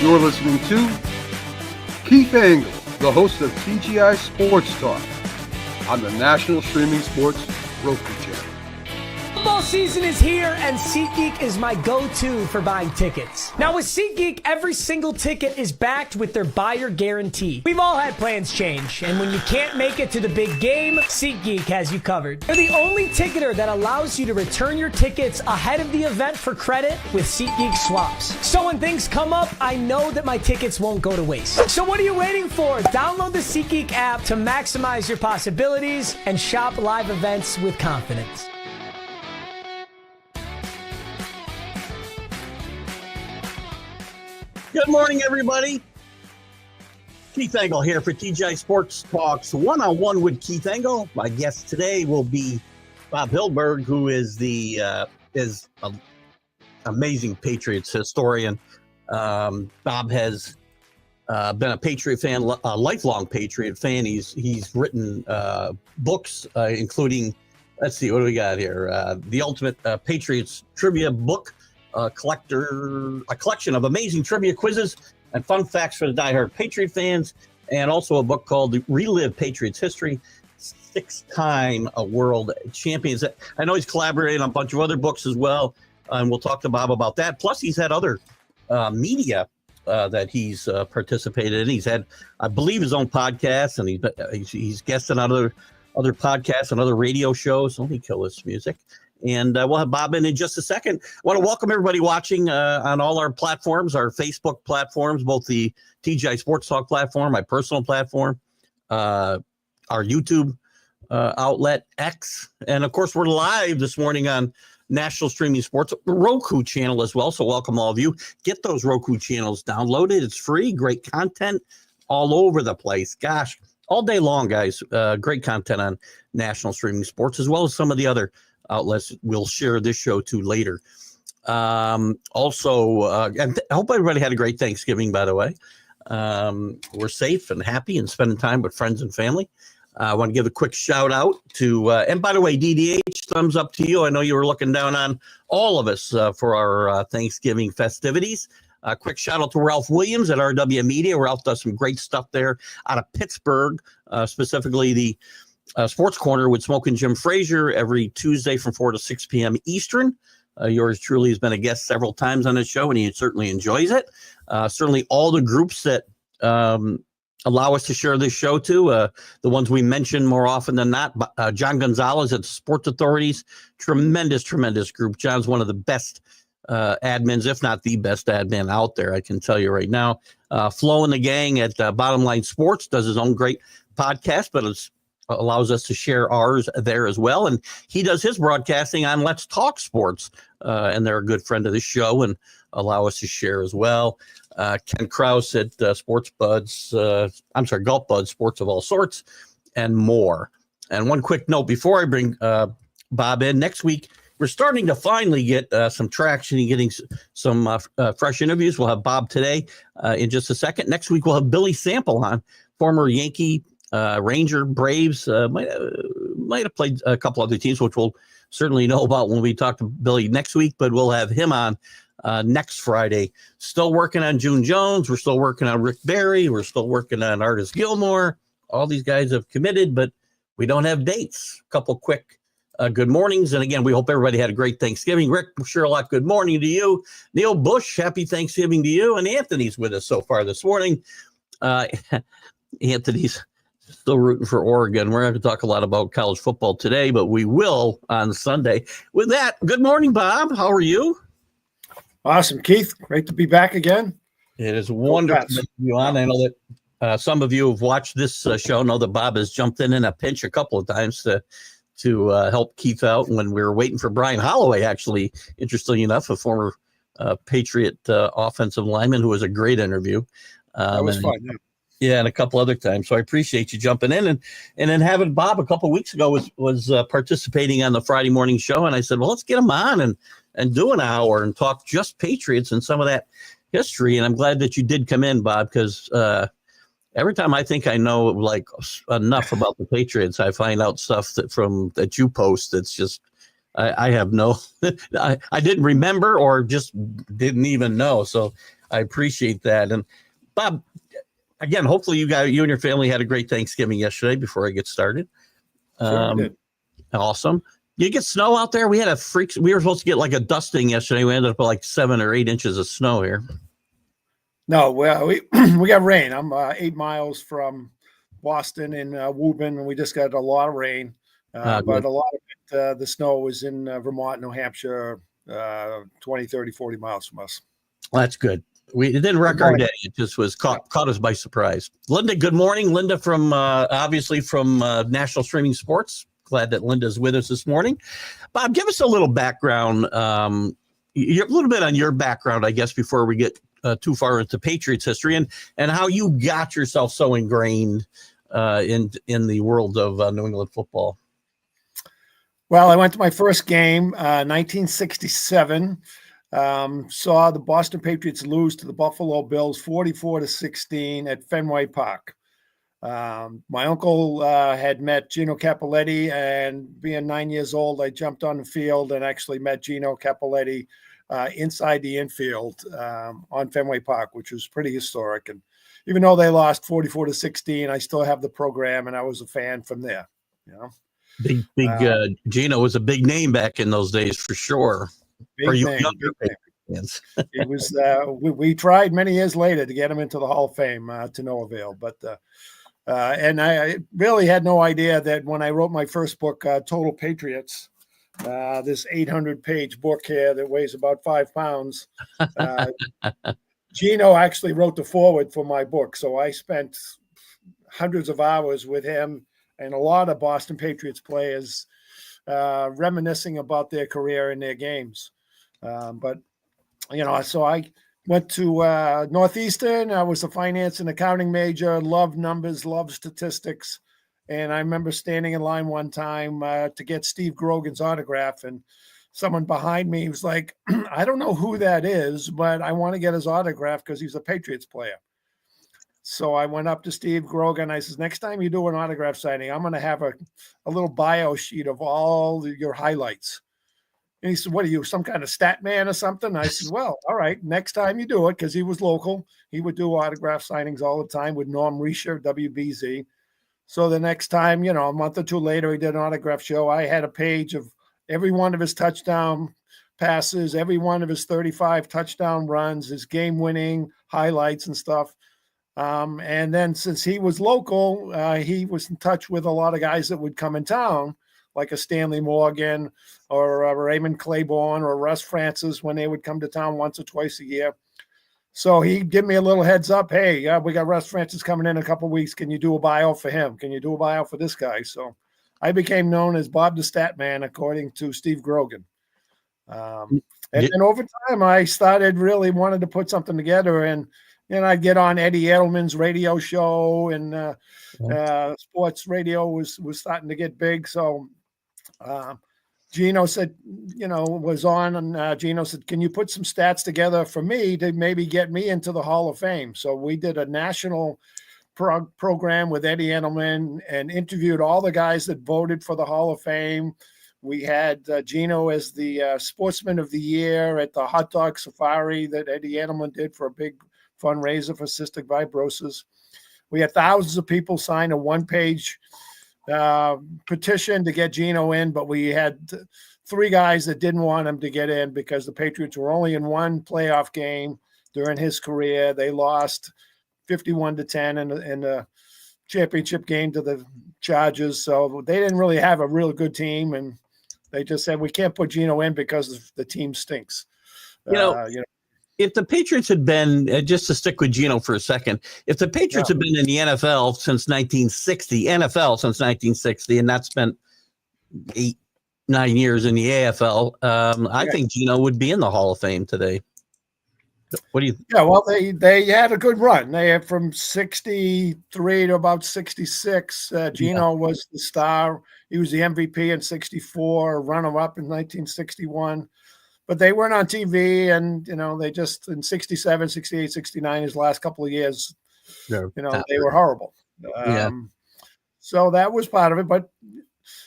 You're listening to Keith Engle, the host of TGI Sports Talk on the National Streaming Sports Roku channel. Football season is here, and SeatGeek is my go-to for buying tickets. Now, with SeatGeek, every single ticket is backed with their buyer guarantee. We've all had plans change, and when you can't make it to the big game, SeatGeek has you covered. They're the only ticketer that allows you to return your tickets ahead of the event for credit with SeatGeek swaps. So when things come up, I know that my tickets won't go to waste. So what are you waiting for? Download the SeatGeek app to maximize your possibilities and shop live events with confidence. Good morning, everybody. Keith Engle here for TGI Sports Talks One-on-One with Keith Engle. My guest today will be Bob Hyldburg, who is an amazing Patriots historian. Bob has been a Patriot fan, a lifelong Patriot fan. He's written books, including, let's see, what do we got here? The Ultimate Patriots Trivia Book. A collection of amazing trivia quizzes and fun facts for the diehard Patriot fans, and also a book called Relive Patriots History, 6-time world champions. I know he's collaborated on a bunch of other books as well, and we'll talk to Bob about that. Plus, he's had other media that he's participated in. He's had, I believe, his own podcast, and he's guested on other podcasts and other radio shows. Let me kill this music. And we'll have Bob in just a second. I want to welcome everybody watching on all our platforms, our Facebook platforms, both the TGI Sports Talk platform, my personal platform, our YouTube outlet, X. And, of course, we're live this morning on National Streaming Sports Roku channel as well. So welcome all of you. Get those Roku channels downloaded. It's free. Great content all over the place. Gosh, all day long, guys. Great content on National Streaming Sports, as well as some of the other outlets we'll share this show to later. Also, and I hope everybody had a great Thanksgiving, by the way. We're safe and happy and spending time with friends and family. I want to give a quick shout out to, and by the way, DDH, thumbs up to you. I know you were looking down on all of us for our Thanksgiving festivities. A quick shout out to Ralph Williams at RW Media. Ralph does some great stuff there out of Pittsburgh, specifically the Sports Corner with Smokin' Jim Frazier every Tuesday from 4 to 6 p.m. Eastern. Yours truly has been a guest several times on this show, and he certainly enjoys it. Certainly all the groups that allow us to share this show to, the ones we mention more often than not. John Gonzalez at Sports Authorities, tremendous group. John's one of the best admins, if not the best admin out there, I can tell you right now. Flo and the gang at Bottom Line Sports does his own great podcast, but it's allows us to share ours there as well. And he does his broadcasting on Let's Talk Sports, and they're a good friend of the show and allow us to share as well. Ken Krause at Golf Buds, Sports of All Sorts, and more. And one quick note before I bring Bob in, next week, we're starting to finally get some traction and getting some fresh interviews. We'll have Bob today in just a second. Next week, we'll have Billy Sample on, former Yankee, Ranger, Braves, might have played a couple other teams, which we'll certainly know about when we talk to Billy next week, but we'll have him on next Friday. Still working on June Jones. We're still working on Rick Barry. We're still working on Artis Gilmore. All these guys have committed, but we don't have dates. A couple quick good mornings. And again, we hope everybody had a great Thanksgiving. Rick Sherlock, good morning to you. Neil Bush, happy Thanksgiving to you. And Anthony's with us so far this morning. Anthony's still rooting for Oregon. We're going to talk a lot about college football today, but we will on Sunday. With that, good morning, Bob. How are you? Awesome, Keith. Great to be back again. It is wonderful to have you on. I know that some of you who have watched this show know that Bob has jumped in a pinch a couple of times to help Keith out when we were waiting for Brian Holloway, actually, interestingly enough, a former Patriot offensive lineman who was a great interview. That was fun, yeah. Yeah, and a couple other times. So I appreciate you jumping in. And then having Bob a couple of weeks ago was participating on the Friday morning show. And I said, well, let's get him on and do an hour and talk just Patriots and some of that history. And I'm glad that you did come in, Bob, because every time I think I know like enough about the Patriots, I find out stuff that you post that's just I have no, I didn't remember or just didn't even know. So I appreciate that. And Bob, again, hopefully you and your family had a great Thanksgiving yesterday before I get started. Sure we did. Awesome. You get snow out there? We had we were supposed to get like a dusting yesterday. We ended up with like 7 or 8 inches of snow here. No, well, we got rain. I'm 8 miles from Boston in Woburn, and we just got a lot of rain. But a lot of it, the snow was in Vermont, New Hampshire, 20, 30, 40 miles from us. Well, that's good. It didn't wreck our day. It just was caught us by surprise. Linda, good morning. Linda from obviously from National Streaming Sports. Glad that Linda's with us this morning. Bob, give us a little background, a little bit on your background, I guess, before we get too far into Patriots history and how you got yourself so ingrained in the world of New England football. Well, I went to my first game, 1967. Saw the Boston Patriots lose to the Buffalo Bills 44-16 at Fenway Park. My uncle had met Gino Cappelletti, and being 9 years old, I jumped on the field and actually met Gino Cappelletti inside the infield on Fenway Park, which was pretty historic. And even though they lost 44-16, I still have the program, and I was a fan from there. You know, big Gino was a big name back in those days for sure. Big name. It was. We tried many years later to get him into the Hall of Fame to no avail, but. And I really had no idea that when I wrote my first book, Total Patriots, this 800-page book here that weighs about 5 pounds, Gino actually wrote the foreword for my book. So I spent hundreds of hours with him and a lot of Boston Patriots players reminiscing about their career and their games. But, you know, so I went to Northeastern. I was a finance and accounting major, loved numbers, loved statistics. And I remember standing in line one time to get Steve Grogan's autograph. And someone behind me was like, I don't know who that is, but I want to get his autograph because he's a Patriots player. So I went up to Steve Grogan. I says, next time you do an autograph signing, I'm going to have a little bio sheet of all your highlights. And he said, what are you, some kind of stat man or something? I said, well, all right, next time you do it, because he was local. He would do autograph signings all the time with Norm Riescher, WBZ. So the next time, you know, a month or two later, he did an autograph show. I had a page of every one of his touchdown passes, every one of his 35 touchdown runs, his game-winning highlights and stuff. And then since he was local, he was in touch with a lot of guys that would come in town, like a Stanley Morgan or Raymond Claiborne or Russ Francis when they would come to town once or twice a year. So he gave me a little heads up. Hey, we got Russ Francis coming in a couple of weeks. Can you do a bio for him? Can you do a bio for this guy? So I became known as Bob the Stat Man, according to Steve Grogan. And then over time, I started really wanted to put something together. And I'd get on Eddie Edelman's radio show, and sports radio was starting to get big. So Gino said, was on, and Gino said, can you put some stats together for me to maybe get me into the Hall of Fame? So we did a national program with Eddie Edelman and interviewed all the guys that voted for the Hall of Fame. We had Gino as the Sportsman of the Year at the hot dog safari that Eddie Edelman did for a big fundraiser for cystic fibrosis. We had thousands of people sign a one-page petition to get Gino in, but we had 3 guys that didn't want him to get in because the Patriots were only in one playoff game during his career. They lost 51-10 in the championship game to the Chargers. So they didn't really have a real good team, and they just said, we can't put Gino in because the team stinks. If the Patriots had been, just to stick with Gino for a second, if the Patriots had been in the NFL since 1960, and not spent 8-9 years in the AFL, I think Gino would be in the Hall of Fame today. What do you think? Yeah, well, they had a good run. They had from 63 to about 66. Gino was the star. He was the MVP in 64, runner-up in 1961. But they weren't on TV, and, they just, in 67, 68, 69, his last couple of years, they were horrible. So that was part of it. But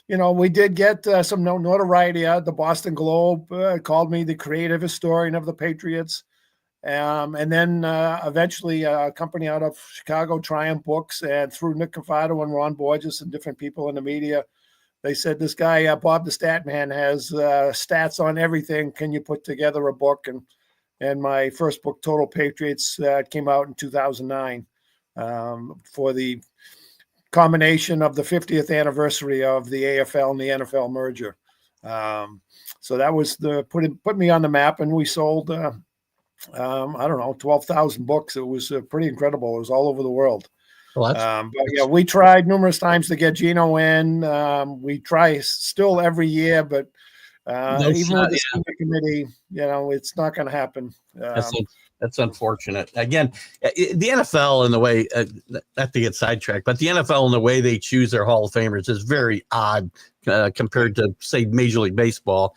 we did get some notoriety. The Boston Globe called me the creative historian of the Patriots. And then eventually a company out of Chicago, Triumph Books, and through Nick Cafato and Ron Borges and different people in the media, they said, this guy, Bob the Statman, has stats on everything. Can you put together a book? And my first book, Total Patriots, came out in 2009 for the combination of the 50th anniversary of the AFL and the NFL merger. So that was put me on the map, and we sold, I don't know, 12,000 books. It was pretty incredible. It was all over the world. Well, but yeah, we tried numerous times to get Gino in. We try still every year, but even with the senior committee, it's not going to happen. That's unfortunate. Again, the NFL in the way, not to get sidetracked, but the NFL in the way they choose their Hall of Famers is very odd compared to, say, Major League Baseball.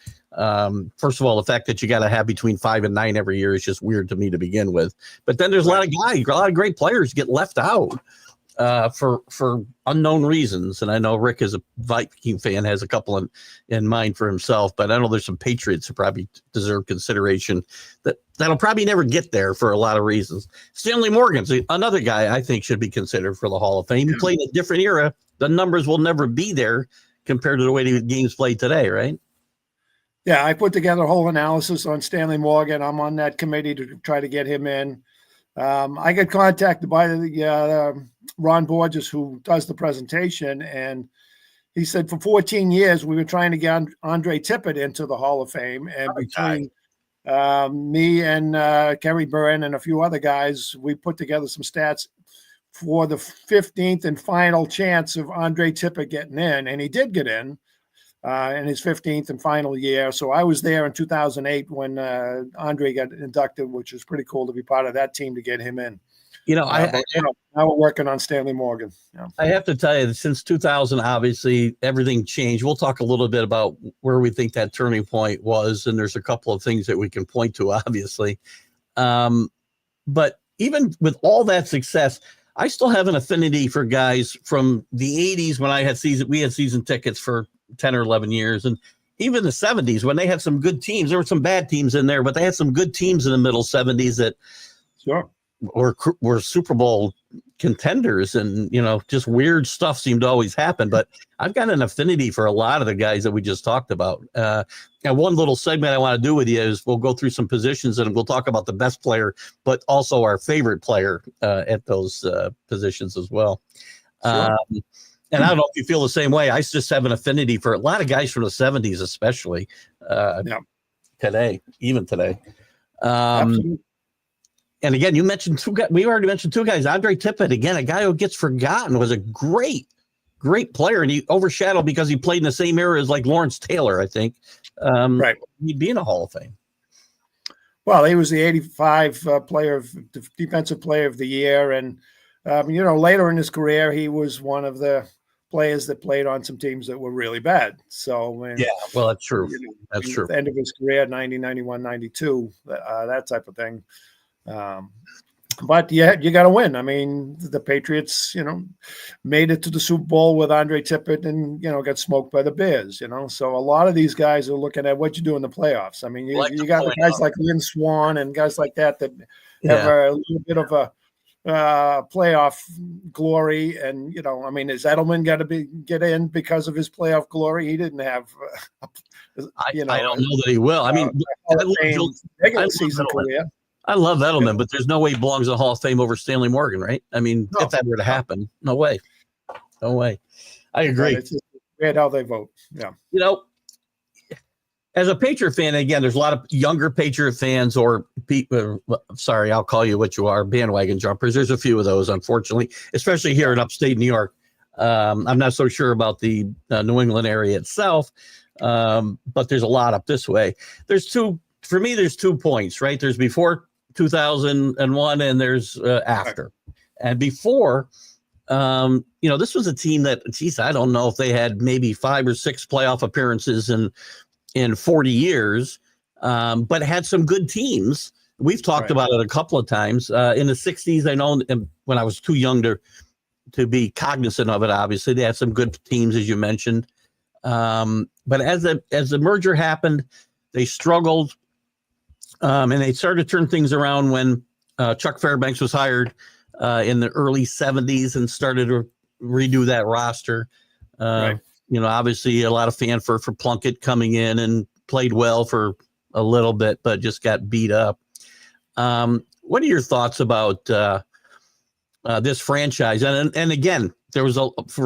First of all, the fact that you got to have between 5 and 9 every year is just weird to me to begin with. But then there's a lot of great players get left out for unknown reasons. And I know Rick, as a Viking fan, has a couple in mind for himself, but I know there's some Patriots who probably deserve consideration that'll probably never get there for a lot of reasons. Stanley Morgan's another guy I think should be considered for the Hall of Fame. He played in a different era. The numbers will never be there compared to the way the game's played today, right? Yeah, I put together a whole analysis on Stanley Morgan. I'm on that committee to try to get him in. I get contacted by the Ron Borges, who does the presentation, and he said for 14 years we were trying to get Andre Tippett into the Hall of Fame, and between me and Kerry Byrne and a few other guys, we put together some stats for the 15th and final chance of Andre Tippett getting in, and he did get in his 15th and final year. So I was there in 2008 when Andre got inducted, which is pretty cool to be part of that team to get him in. Now we're working on Stanley Morgan. Yeah. I have to tell you that since 2000, obviously everything changed. We'll talk a little bit about where we think that turning point was, and there's a couple of things that we can point to, obviously. But even with all that success, I still have an affinity for guys from the 80s when we had season tickets for 10 or 11 years, and even the 70s when they had some good teams. There were some bad teams in there, but they had some good teams in the middle 70s that were Super Bowl contenders, and just weird stuff seemed to always happen. But I've got an affinity for a lot of the guys that we just talked about. And one little segment I want to do with you is we'll go through some positions and we'll talk about the best player, but also our favorite player at those positions as well. Sure. And I don't know if you feel the same way. I just have an affinity for a lot of guys from the 70s, especially today, even today. And again, you mentioned two guys. We already mentioned two guys. Andre Tippett, again, a guy who gets forgotten, was a great player, and he overshadowed because he played in the same era as like Lawrence Taylor, I think. Right. He'd be in a Hall of Fame. Well, he was the 85 defensive player of the year. And, later in his career, he was one of the players that played on some teams that were really bad. So, that's true. That's true. At the end of his career, 90, 91, 92, that type of thing. But you got to win. I mean, the Patriots, made it to the Super Bowl with Andre Tippett and, got smoked by the Bears, So a lot of these guys are looking at what you do in the playoffs. I mean, you got guys like Lynn Swann and guys like that have a little bit of a playoff glory. And, is Edelman got to get in because of his playoff glory? He didn't have, I don't know that he will. I mean, regular season career. I love Edelman, but there's no way he belongs in the Hall of Fame over Stanley Morgan, right? I mean, if that were to happen, no way. I agree. It's just weird how they vote. Yeah. As a Patriot fan, again, there's a lot of younger Patriot fans or people, sorry, I'll call you what you are, bandwagon jumpers. There's a few of those, unfortunately, especially here in upstate New York. I'm not so sure about the New England area itself, but there's a lot up this way. There's 2 points, right? There's before 2001 and there's after. And before, this was a team that, I don't know if they had maybe 5 or 6 playoff appearances in 40 years, but had some good teams. We've talked about it a couple of times. In the 60s, I know when I was too young to be cognizant of it, obviously, they had some good teams, as you mentioned. But as the merger happened, they struggled, and they started to turn things around when Chuck Fairbanks was hired in the early 70s and started to redo that roster. Right. Obviously a lot of fanfare for Plunkett coming in and played well for a little bit, but just got beat up. What are your thoughts about this franchise? And again, there was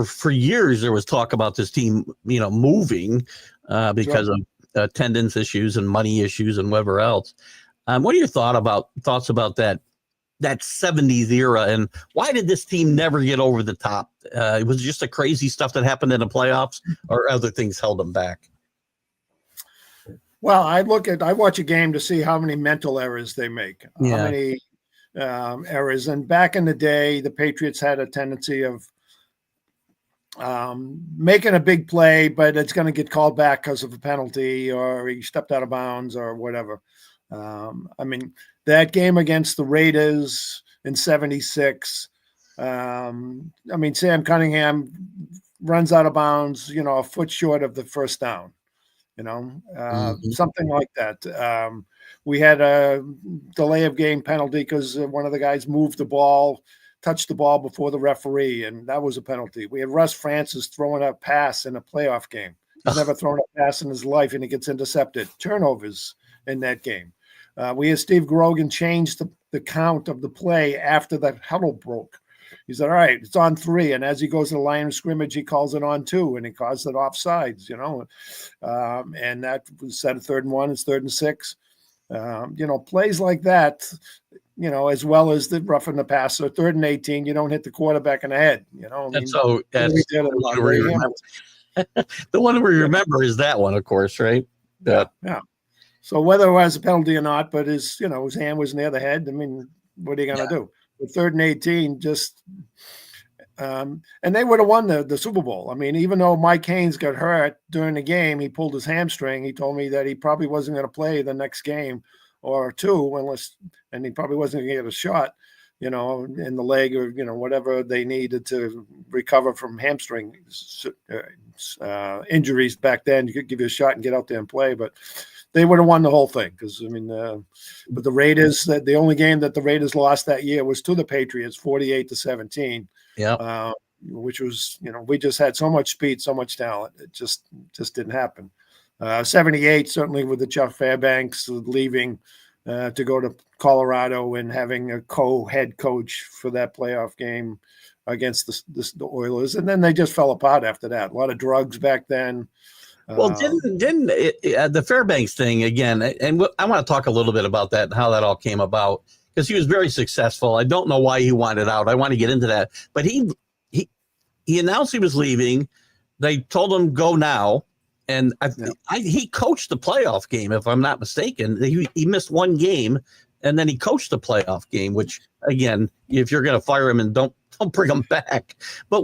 for years there was talk about this team, moving because of attendance issues and money issues and whatever else. What are your thoughts about that 70s era, and why did this team never get over the top? It was just the crazy stuff that happened in the playoffs, or other things held them back? Well, I watch a game to see how many mental errors they make, how many errors. And back in the day, the Patriots had a tendency of making a big play, but it's going to get called back because of a penalty or he stepped out of bounds or whatever. That game against the Raiders in 76, Sam Cunningham runs out of bounds, a foot short of the first down, something like that. We had a delay of game penalty because one of the guys moved the ball, touched the ball before the referee, and that was a penalty. We had Russ Francis throwing a pass in a playoff game. He's never thrown a pass in his life, and he gets intercepted. Turnovers in that game. We had Steve Grogan change the count of the play after the huddle broke. He said, all right, it's on 3. And as he goes to the line of scrimmage, he calls it on 2, and he calls it offsides, and that was set at 3rd and 1, it's 3rd and 6. Plays like that, as well as the roughing the passer, 3rd and 18, you don't hit the quarterback in the head, That's the one we remember is that one, of course, right? Yeah. So whether it was a penalty or not, but his hand was near the head. What are you going to do? With 3rd and 18, and they would have won the Super Bowl. Even though Mike Haynes got hurt during the game, he pulled his hamstring. He told me that he probably wasn't going to play the next game or 2 and he probably wasn't going to get a shot, in the leg or, whatever they needed to recover from hamstring injuries back then. You could give you a shot and get out there and play, but they would have won the whole thing because, but the Raiders, the only game that the Raiders lost that year was to the Patriots, 48-17. Yeah. Which was, we just had so much speed, so much talent. It just didn't happen. 78, certainly with the Chuck Fairbanks leaving to go to Colorado and having a co-head coach for that playoff game against the Oilers. And then they just fell apart after that. A lot of drugs back then. Well, didn't the Fairbanks thing again? And I want to talk a little bit about that and how that all came about, because he was very successful. I don't know why he wanted out. I want to get into that, but he announced he was leaving. They told him go now, and he coached the playoff game, if I'm not mistaken. He missed one game, and then he coached the playoff game. Which again, if you're going to fire him, and don't bring him back. But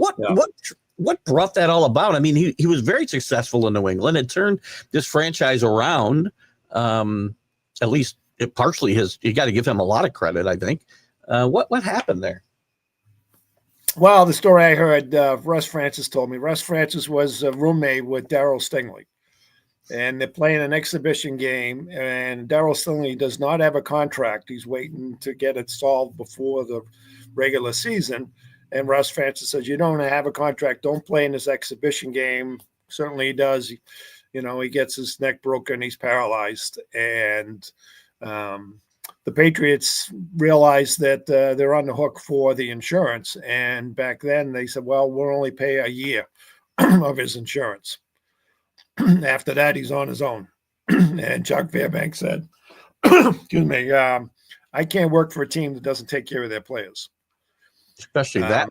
what brought that all about? He was very successful in New England. It turned this franchise around. At least it partially you got to give him a lot of credit, I think. What happened there? Well, the story I heard, Russ Francis told me. Russ Francis was a roommate with Darryl Stingley. And they're playing an exhibition game. And Darryl Stingley does not have a contract. He's waiting to get it solved before the regular season. And Russ Francis says, you don't have a contract. Don't play in this exhibition game. Certainly he does. He gets his neck broken. He's paralyzed. And the Patriots realized that they're on the hook for the insurance. And back then they said, well, we'll only pay a year of his insurance. After that, he's on his own. And Chuck Fairbanks said, excuse me, I can't work for a team that doesn't take care of their players. Especially that.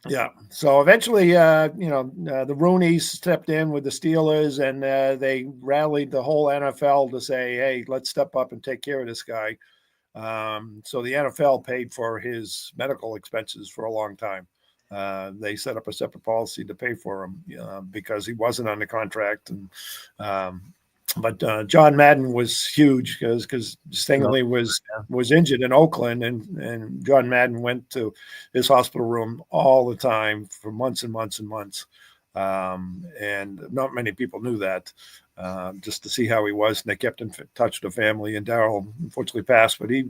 Yeah. So eventually, the Rooneys stepped in with the Steelers, and they rallied the whole NFL to say, hey, let's step up and take care of this guy. So the NFL paid for his medical expenses for a long time. They set up a separate policy to pay for him because he wasn't under contract. And But John Madden was huge because Stingley was injured in Oakland, and John Madden went to his hospital room all the time for months and months and months. And not many people knew that. Just to see how he was, and they kept in touch with the family. And Darryl unfortunately passed, but he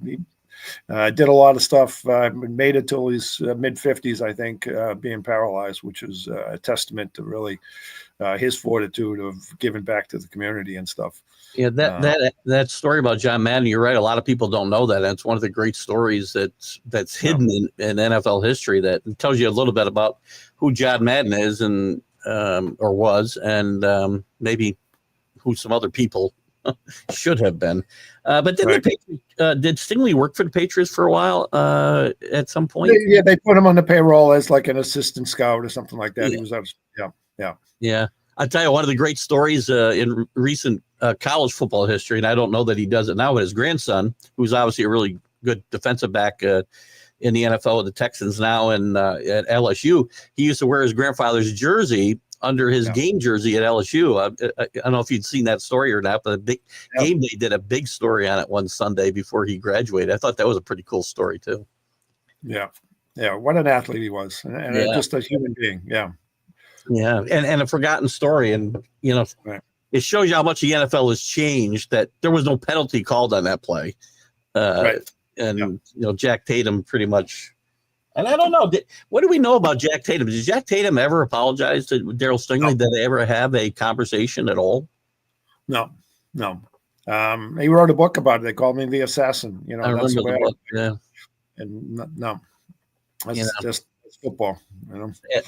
did a lot of stuff. Made it till his mid-50s, I think, being paralyzed, which was a testament to really his fortitude of giving back to the community and stuff. Yeah, that story about John Madden, you're right. A lot of people don't know that. And it's one of the great stories that's hidden in NFL history that tells you a little bit about who John Madden is and or was, and maybe who some other people should have been. But did did Stingley work for the Patriots for a while at some point? They put him on the payroll as like an assistant scout or something like that. Yeah. I'll tell you one of the great stories in recent college football history, and I don't know that he does it now, but his grandson, who's obviously a really good defensive back in the NFL with the Texans now and at LSU, he used to wear his grandfather's jersey under his game jersey at LSU. I don't know if you'd seen that story or not, but Game Day did a big story on it one Sunday before he graduated. I thought that was a pretty cool story too. Yeah. What an athlete he was, and just a human being. Yeah. And a forgotten story. And, it shows you how much the NFL has changed, that there was no penalty called on that play. And Jack Tatum pretty much. And I don't know, what do we know about Jack Tatum? Did Jack Tatum ever apologize to Darryl Stingley? Did they ever have a conversation at all? No. He wrote a book about it. They called me the assassin. I remember the book. Yeah. And that's just football.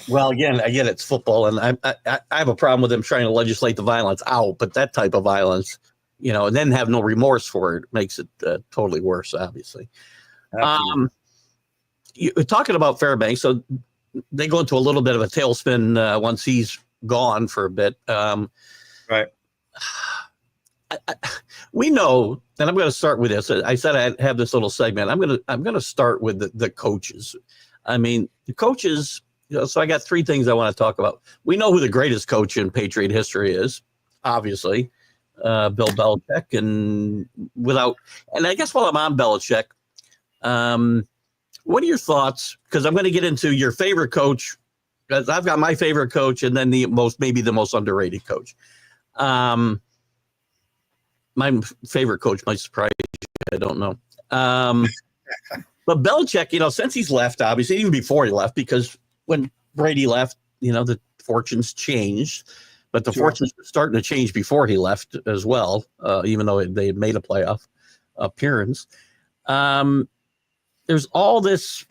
Well, again, it's football, and I have a problem with them trying to legislate the violence out, but that type of violence, and then have no remorse for it makes it totally worse, obviously. You're talking about Fairbanks, so they go into a little bit of a tailspin once he's gone for a bit. We know, and I'm going to start with this. I said I'd have this little segment. I'm going to start with the coaches. I mean, the coaches. So I got three things I want to talk about. We know who the greatest coach in Patriot history is, obviously, Bill Belichick, and I guess while I'm on Belichick, what are your thoughts? Because I'm going to get into your favorite coach, because I've got my favorite coach, and then maybe the most underrated coach. My favorite coach might surprise you. I don't know. But Belichick, since he's left, obviously, even before he left, because when Brady left, the fortunes changed, but the fortunes were starting to change before he left as well, even though they had made a playoff appearance. There's all this,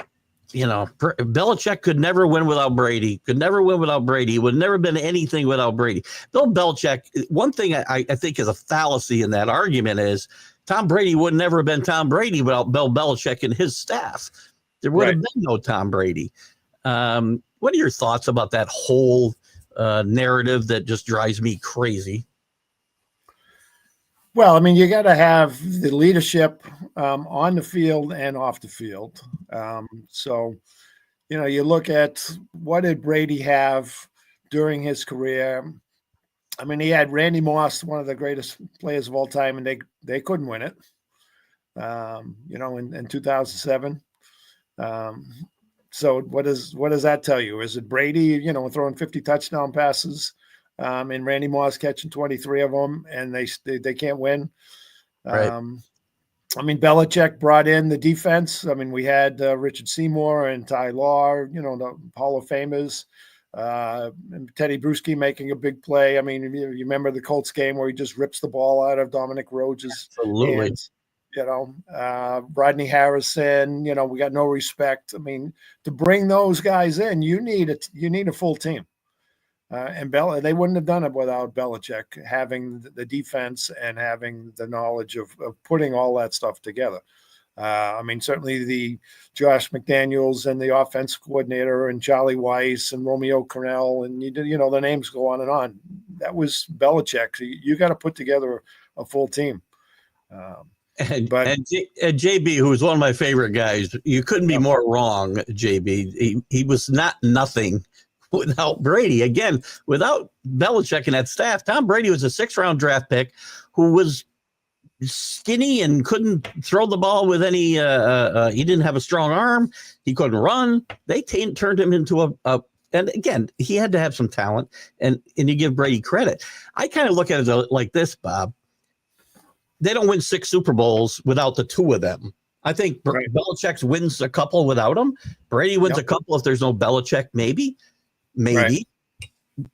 Belichick could never win without Brady, would never been anything without Brady. Bill Belichick, one thing I think is a fallacy in that argument is Tom Brady would never have been Tom Brady without Bill Belichick and his staff. There would have been no Tom Brady. What are your thoughts about that whole narrative that just drives me crazy? Well, I mean, you got to have the leadership on the field and off the field. So, you look at what did Brady have during his career. I mean, he had Randy Moss, one of the greatest players of all time, and they couldn't win it, in 2007. So what does that tell you? Is it Brady, throwing 50 touchdown passes, and Randy Moss catching 23 of them, and they can't win? Right. I mean, Belichick brought in the defense. I mean, we had Richard Seymour and Ty Law, the Hall of Famers. And Teddy Bruschi making a big play. I mean, you remember the Colts game where he just rips the ball out of Dominic Rhodes' hands. Rodney Harrison. We got no respect. I mean, to bring those guys in, you need a full team. And they wouldn't have done it without Belichick having the defense and having the knowledge of putting all that stuff together. I mean, certainly the Josh McDaniels and the offense coordinator and Charlie Weiss and Romeo Cornell and the names go on and on. That was Belichick. You got to put together a full team. And JB, who was one of my favorite guys, you couldn't be more wrong. JB, he was not nothing without Brady. Again, without Belichick and that staff, Tom Brady was a 6th-round draft pick who was skinny and couldn't throw the ball with any he didn't have a strong arm, he couldn't run. They turned him into a And again, he had to have some talent, and you give Brady credit. I kind of look at it like this, Bob. They don't win 6 Super Bowls without the 2 of them. I think Right. Belichick wins a couple without him. Brady wins a couple if there's no Belichick, maybe. Right.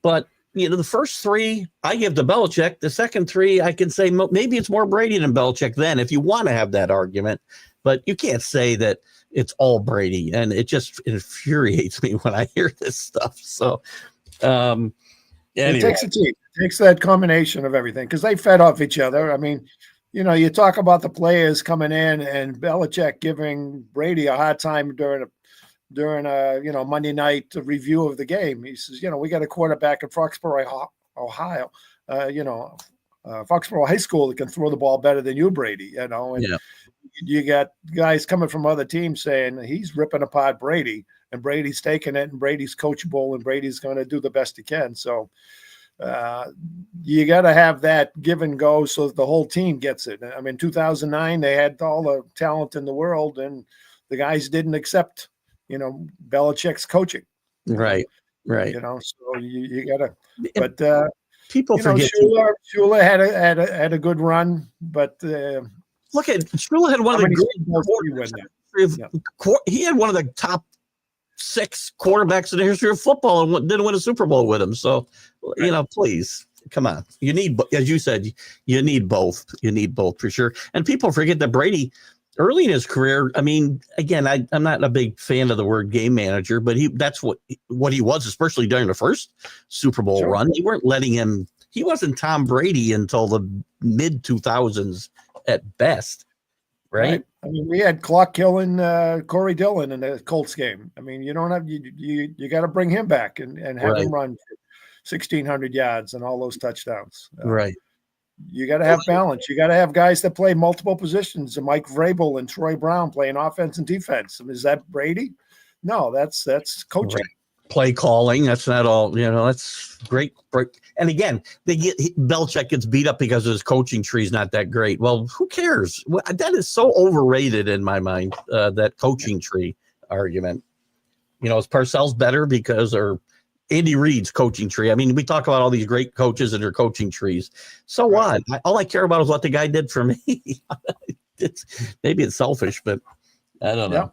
But, the first 3 I give to Belichick. The second 3, I can say maybe it's more Brady than Belichick then, if you want to have that argument. But you can't say that it's all Brady, and it just infuriates me when I hear this stuff. So, anyway. It takes a team. It takes that combination of everything because they fed off each other. I mean, you talk about the players coming in and Belichick giving Brady a hard time during a Monday night review of the game. He says, we got a quarterback at Foxborough, Ohio, Foxborough High School that can throw the ball better than you, Brady. And you got guys coming from other teams saying he's ripping apart Brady, and Brady's taking it, and Brady's coachable, and Brady's going to do the best he can. So you got to have that give and go so that the whole team gets it. I mean, 2009, they had all the talent in the world, and the guys didn't accept, Belichick's coaching. Right. So you got to, but people forget. Shula had a good run, but look at Shula had one of the great. He had one of the top 6 quarterbacks in the history of football and didn't win a Super Bowl with him. So, please come on. You need, as you said, you need both. You need both for sure. And people forget that Brady, early in his career, I mean, again, I'm not a big fan of the word game manager, but that's what he was, especially during the first Super Bowl run. They weren't letting him. He wasn't Tom Brady until the mid 2000s at best, right? I mean, we had clock killing Corey Dillon in the Colts game. I mean, you don't have you got to bring him back and have him run for 1,600 yards and all those touchdowns. Right. You got to have balance. You got to have guys that play multiple positions. And Mike Vrabel and Troy Brown playing offense and defense. I mean, is that Brady? No, that's coaching. Right. Play calling. That's not all. That's great. And again, Belichick gets beat up because his coaching tree is not that great. Well, who cares? That is so overrated in my mind. That coaching tree argument. Is Parcells better or Andy Reid's coaching tree? I mean, we talk about all these great coaches and their coaching trees. So what? All I care about is what the guy did for me. Maybe it's selfish, but I don't know.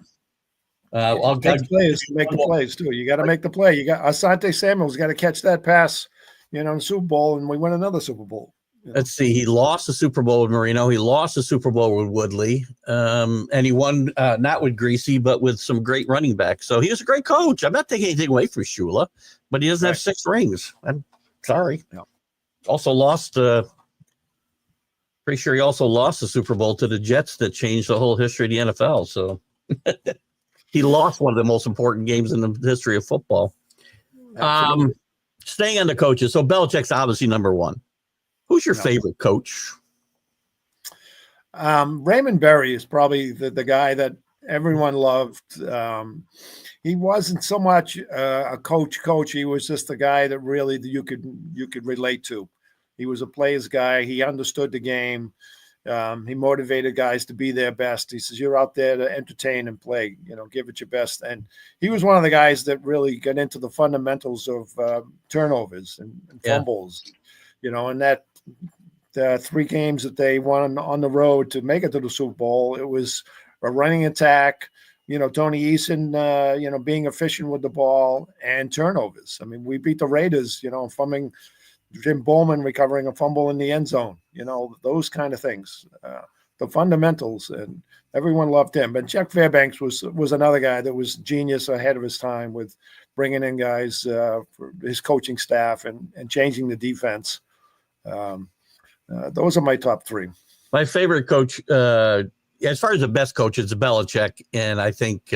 Players to make the plays too. You got to make the play. You got Asante Samuel's got to catch that pass, in the Super Bowl, and we win another Super Bowl. Let's see. He lost the Super Bowl with Marino. He lost the Super Bowl with Woodley, and he won not with Greasy, but with some great running backs. So he was a great coach. I'm not taking anything away from Shula, but he doesn't have 6 rings. I'm sorry. No. Also lost. Pretty sure he also lost the Super Bowl to the Jets that changed the whole history of the NFL. So. He lost one of the most important games in the history of football. Staying on the coaches. So Belichick's obviously number 1. Who's your favorite coach? Raymond Berry is probably the guy that everyone loved. He wasn't so much a coach. He was just the guy that really you could relate to. He was a player's guy. He understood the game. He motivated guys to be their best. He says, you're out there to entertain and play, give it your best. And he was one of the guys that really got into the fundamentals of turnovers and fumbles, and that the 3 games that they won on the road to make it to the Super Bowl, it was a running attack, Tony Eason, being efficient with the ball and turnovers. I mean, we beat the Raiders, fumbling, Jim Bowman recovering a fumble in the end zone, those kind of things, the fundamentals, and everyone loved him. But Jack Fairbanks was another guy that was genius ahead of his time with bringing in guys for his coaching staff and changing the defense. Those are my top 3. My favorite coach, as far as the best coach, is Belichick, and I think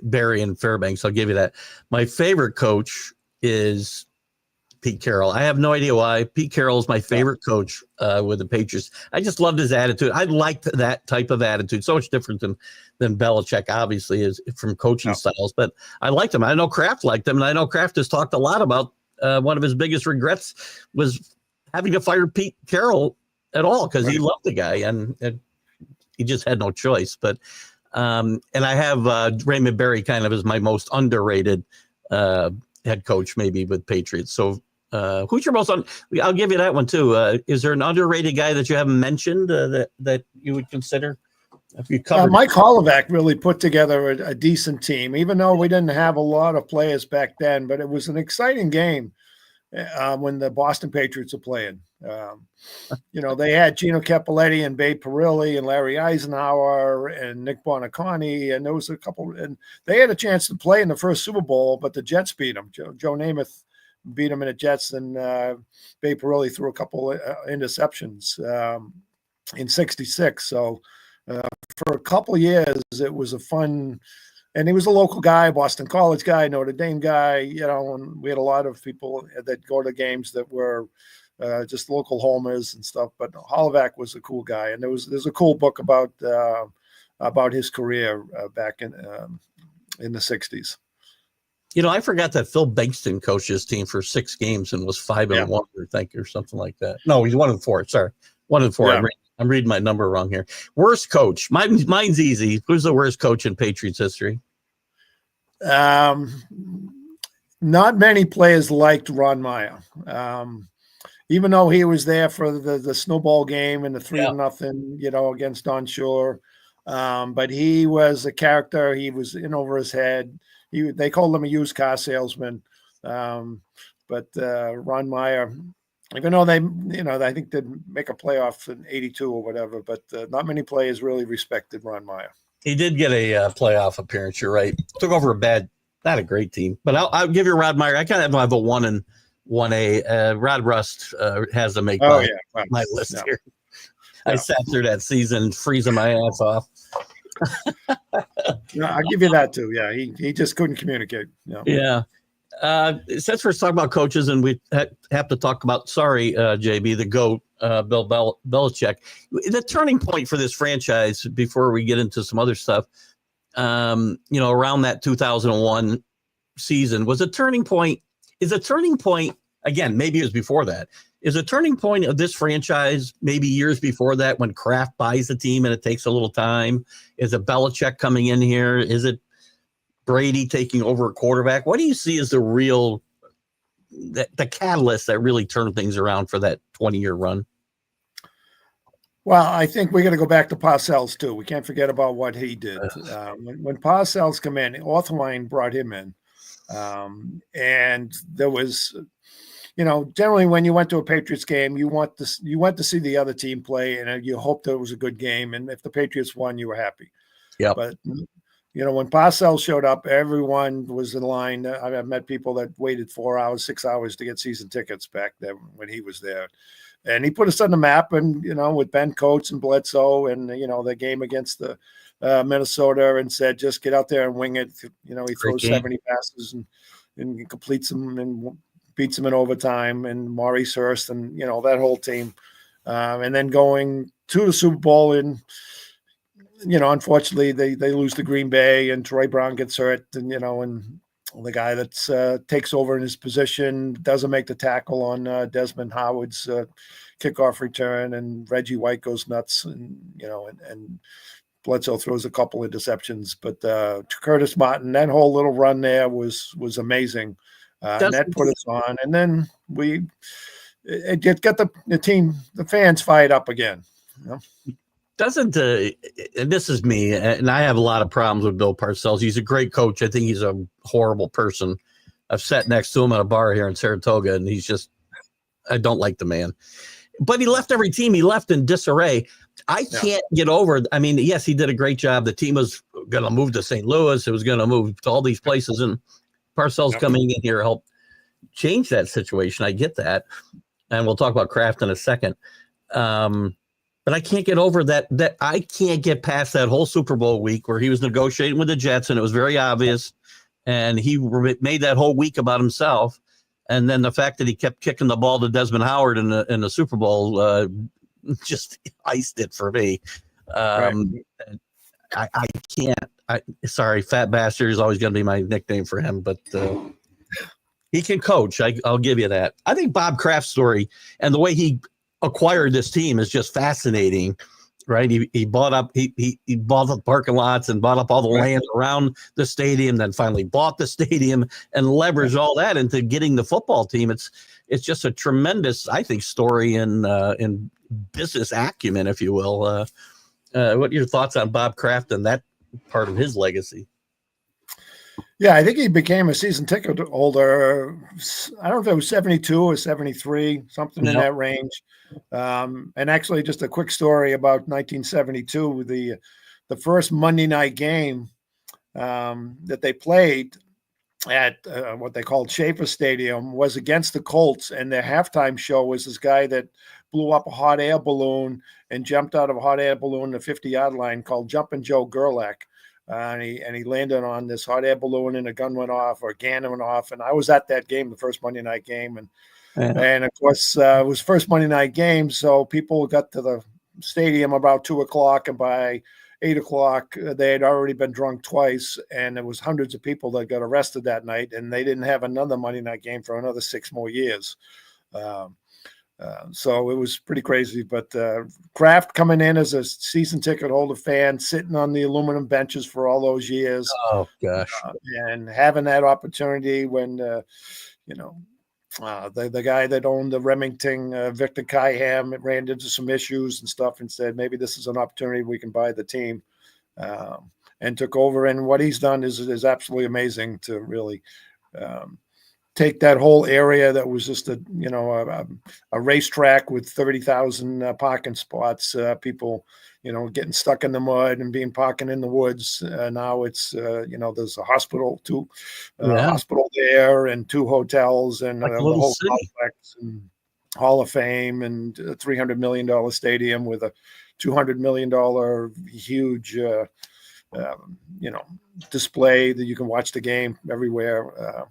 Barry and Fairbanks. I'll give you that. My favorite coach is Pete Carroll. I have no idea why. Pete Carroll is my favorite coach with the Patriots. I just loved his attitude. I liked that type of attitude. So much different than Belichick, obviously, is from coaching styles. But I liked him. I know Kraft liked him, and I know Kraft has talked a lot about one of his biggest regrets was having to fire Pete Carroll at all because he loved the guy and he just had no choice. But and I have Raymond Berry kind of as my most underrated head coach maybe with Patriots. So who's your most I'll give you that one too. Is there an underrated guy that you haven't mentioned that you would consider? If you covered Mike Holloway really put together a decent team, even though we didn't have a lot of players back then, but it was an exciting game when the Boston Patriots were playing. They had Gino Cappelletti and Babe Parilli and Larry Eisenhower and Nick Bonaconi, and there was a couple, and they had a chance to play in the first Super Bowl, but the Jets beat them. Joe Namath beat them in the Jets, and Babe Parilli threw a couple interceptions in '66. So for a couple of years, it was a fun, and he was a local guy, Boston College guy, Notre Dame guy, and we had a lot of people that go to games that were just local homers and stuff. But Holloway was a cool guy, and there's a cool book about his career back in the '60s. I forgot that Phil Bankston coached his team for 6 games and was 5-1, I think, or something like that. No, he's 1-4. Sorry, 1-4. Yeah. I'm reading my number wrong here. Worst coach. Mine's easy. Who's the worst coach in Patriots history? Not many players liked Ron Meyer. Even though he was there for the snowball game and the 3-0, against Don Shore. But he was a character. He was in over his head. They called him a used car salesman. But Ron Meyer, even though I think they'd make a playoff in '82 or whatever, but not many players really respected Ron Meyer. He did get a playoff appearance. You're right. Took over not a great team, but I'll give you Rod Meyer. I kind of have a 1 and 1A. Rod Rust has to make my list here. I sat through that season freezing my ass off. I'll give you that too. Yeah, he just couldn't communicate. Yeah. Since we're talking about coaches, and we have to talk about, JB, the GOAT, Bill Belichick. The turning point for this franchise, before we get into some other stuff, around that 2001 season was a turning point. Is a turning point, again, maybe it was before that, is a turning point of this franchise maybe years before that when Kraft buys the team and it takes a little time? Is it Belichick coming in here? Is it Brady taking over a quarterback? What do you see as the real, the catalyst that really turned things around for that 20-year run? Well, I think we got to go back to Parcells too. We can't forget about what he did. When Parcells came in, Orthwein brought him in. And there was, generally when you went to a Patriots game, you went to see the other team play, and you hoped that it was a good game. And if the Patriots won, you were happy. Yeah. But when Parcells showed up, everyone was in line. I've met people that waited 4 hours, 6 hours to get season tickets back then when he was there. And he put us on the map, and, with Ben Coates and Bledsoe and, the game against the Minnesota, and said, just get out there and wing it. He throws 70 passes and completes them and beats them in overtime, and Maurice Hurst and, that whole team. And then going to the Super Bowl, and, unfortunately they lose to Green Bay, and Troy Brown gets hurt, and, and the guy that's takes over in his position doesn't make the tackle on Desmond Howard's kickoff return, and Reggie White goes nuts, and, and Bledsoe throws a couple interceptions. But Curtis Martin, that whole little run there was amazing. And that put us on. And then it got the team, the fans fired up again. Doesn't and this is me, and I have a lot of problems with Bill Parcells. He's a great coach. I think he's a horrible person. I've sat next to him at a bar here in Saratoga, and I don't like the man. But he left every team. He left in disarray. I can't get over. I mean, yes, he did a great job. The team was going to move to St. Louis. It was going to move to all these places, and Parcells coming in here helped change that situation. I get that, and we'll talk about Kraft in a second. But I can't get over that I can't get past that whole Super Bowl week where he was negotiating with the Jets, and it was very obvious, and he made that whole week about himself. And then the fact that he kept kicking the ball to Desmond Howard in the Super Bowl just iced it for me. I can't. Sorry, Fat Bastard is always going to be my nickname for him, but he can coach. I'll give you that. I think Bob Kraft's story and the way he acquired this team is just fascinating. right? He bought up he bought the parking lots and bought up all the land around the stadium, then finally bought the stadium and leveraged all that into getting the football team. It's just a tremendous, I think, story in business acumen, if you will. What are your thoughts on Bob Kraft and that part of his legacy? Yeah, I think he became a season ticket holder. I don't know if it was 72 or 73, something in that range. And actually, just a quick story about 1972, the first Monday night game that they played at what they called Schaefer Stadium was against the Colts, and their halftime show was this guy that blew up a hot air balloon and jumped out of a hot air balloon the 50-yard line called Jumpin' Joe Gerlach. And he landed on this hot air balloon and a gun went off, or a cannon went off. And I was at that game, the first Monday night game. And of course, it was first Monday night game. So people got to the stadium about 2:00, and by 8:00, they had already been drunk twice. And there was hundreds of people that got arrested that night, and they didn't have another Monday night game for another 6 more years. So it was pretty crazy, but Kraft coming in as a season ticket holder fan, sitting on the aluminum benches for all those years. Oh gosh. And having that opportunity when, the guy that owned the Remington, Victor Kyham, ran into some issues and stuff and said, maybe this is an opportunity we can buy the team, and took over. And what he's done is absolutely amazing to really, take that whole area that was just a racetrack with 30,000 parking spots, people, getting stuck in the mud and being parking in the woods. Now it's, there's a hospital too, hospital there, and 2 hotels, and like the whole complex, and Hall of Fame, and a $300 million stadium with a $200 million huge, display that you can watch the game everywhere.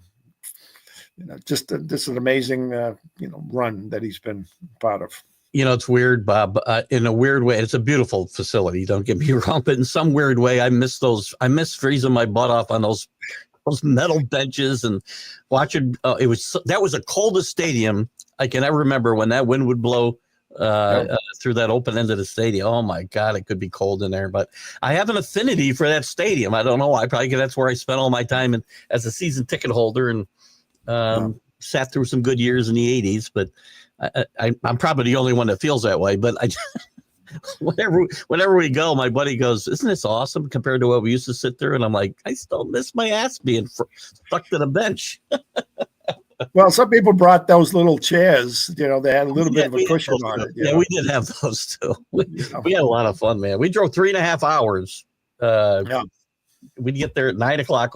Just this is an amazing, run that he's been part of. It's weird, Bob. In a weird way, it's a beautiful facility. Don't get me wrong, but in some weird way, I miss freezing my butt off on those metal benches and watching. That was the coldest stadium I can ever remember, when that wind would blow through that open end of the stadium. Oh my God, it could be cold in there. But I have an affinity for that stadium. I don't know why. Probably that's where I spent all my time as a season ticket holder, and sat through some good years in the 80s, but I'm probably the only one that feels that way. But whenever we go, my buddy goes, "Isn't this awesome compared to what we used to sit through?" And I'm like, I still miss my ass being stuck to the bench. Well, some people brought those little chairs. They had a little bit of a cushion on it. Yeah, we did have those too. We had a lot of fun, man. We drove 3.5 hours. We'd get there at 9:00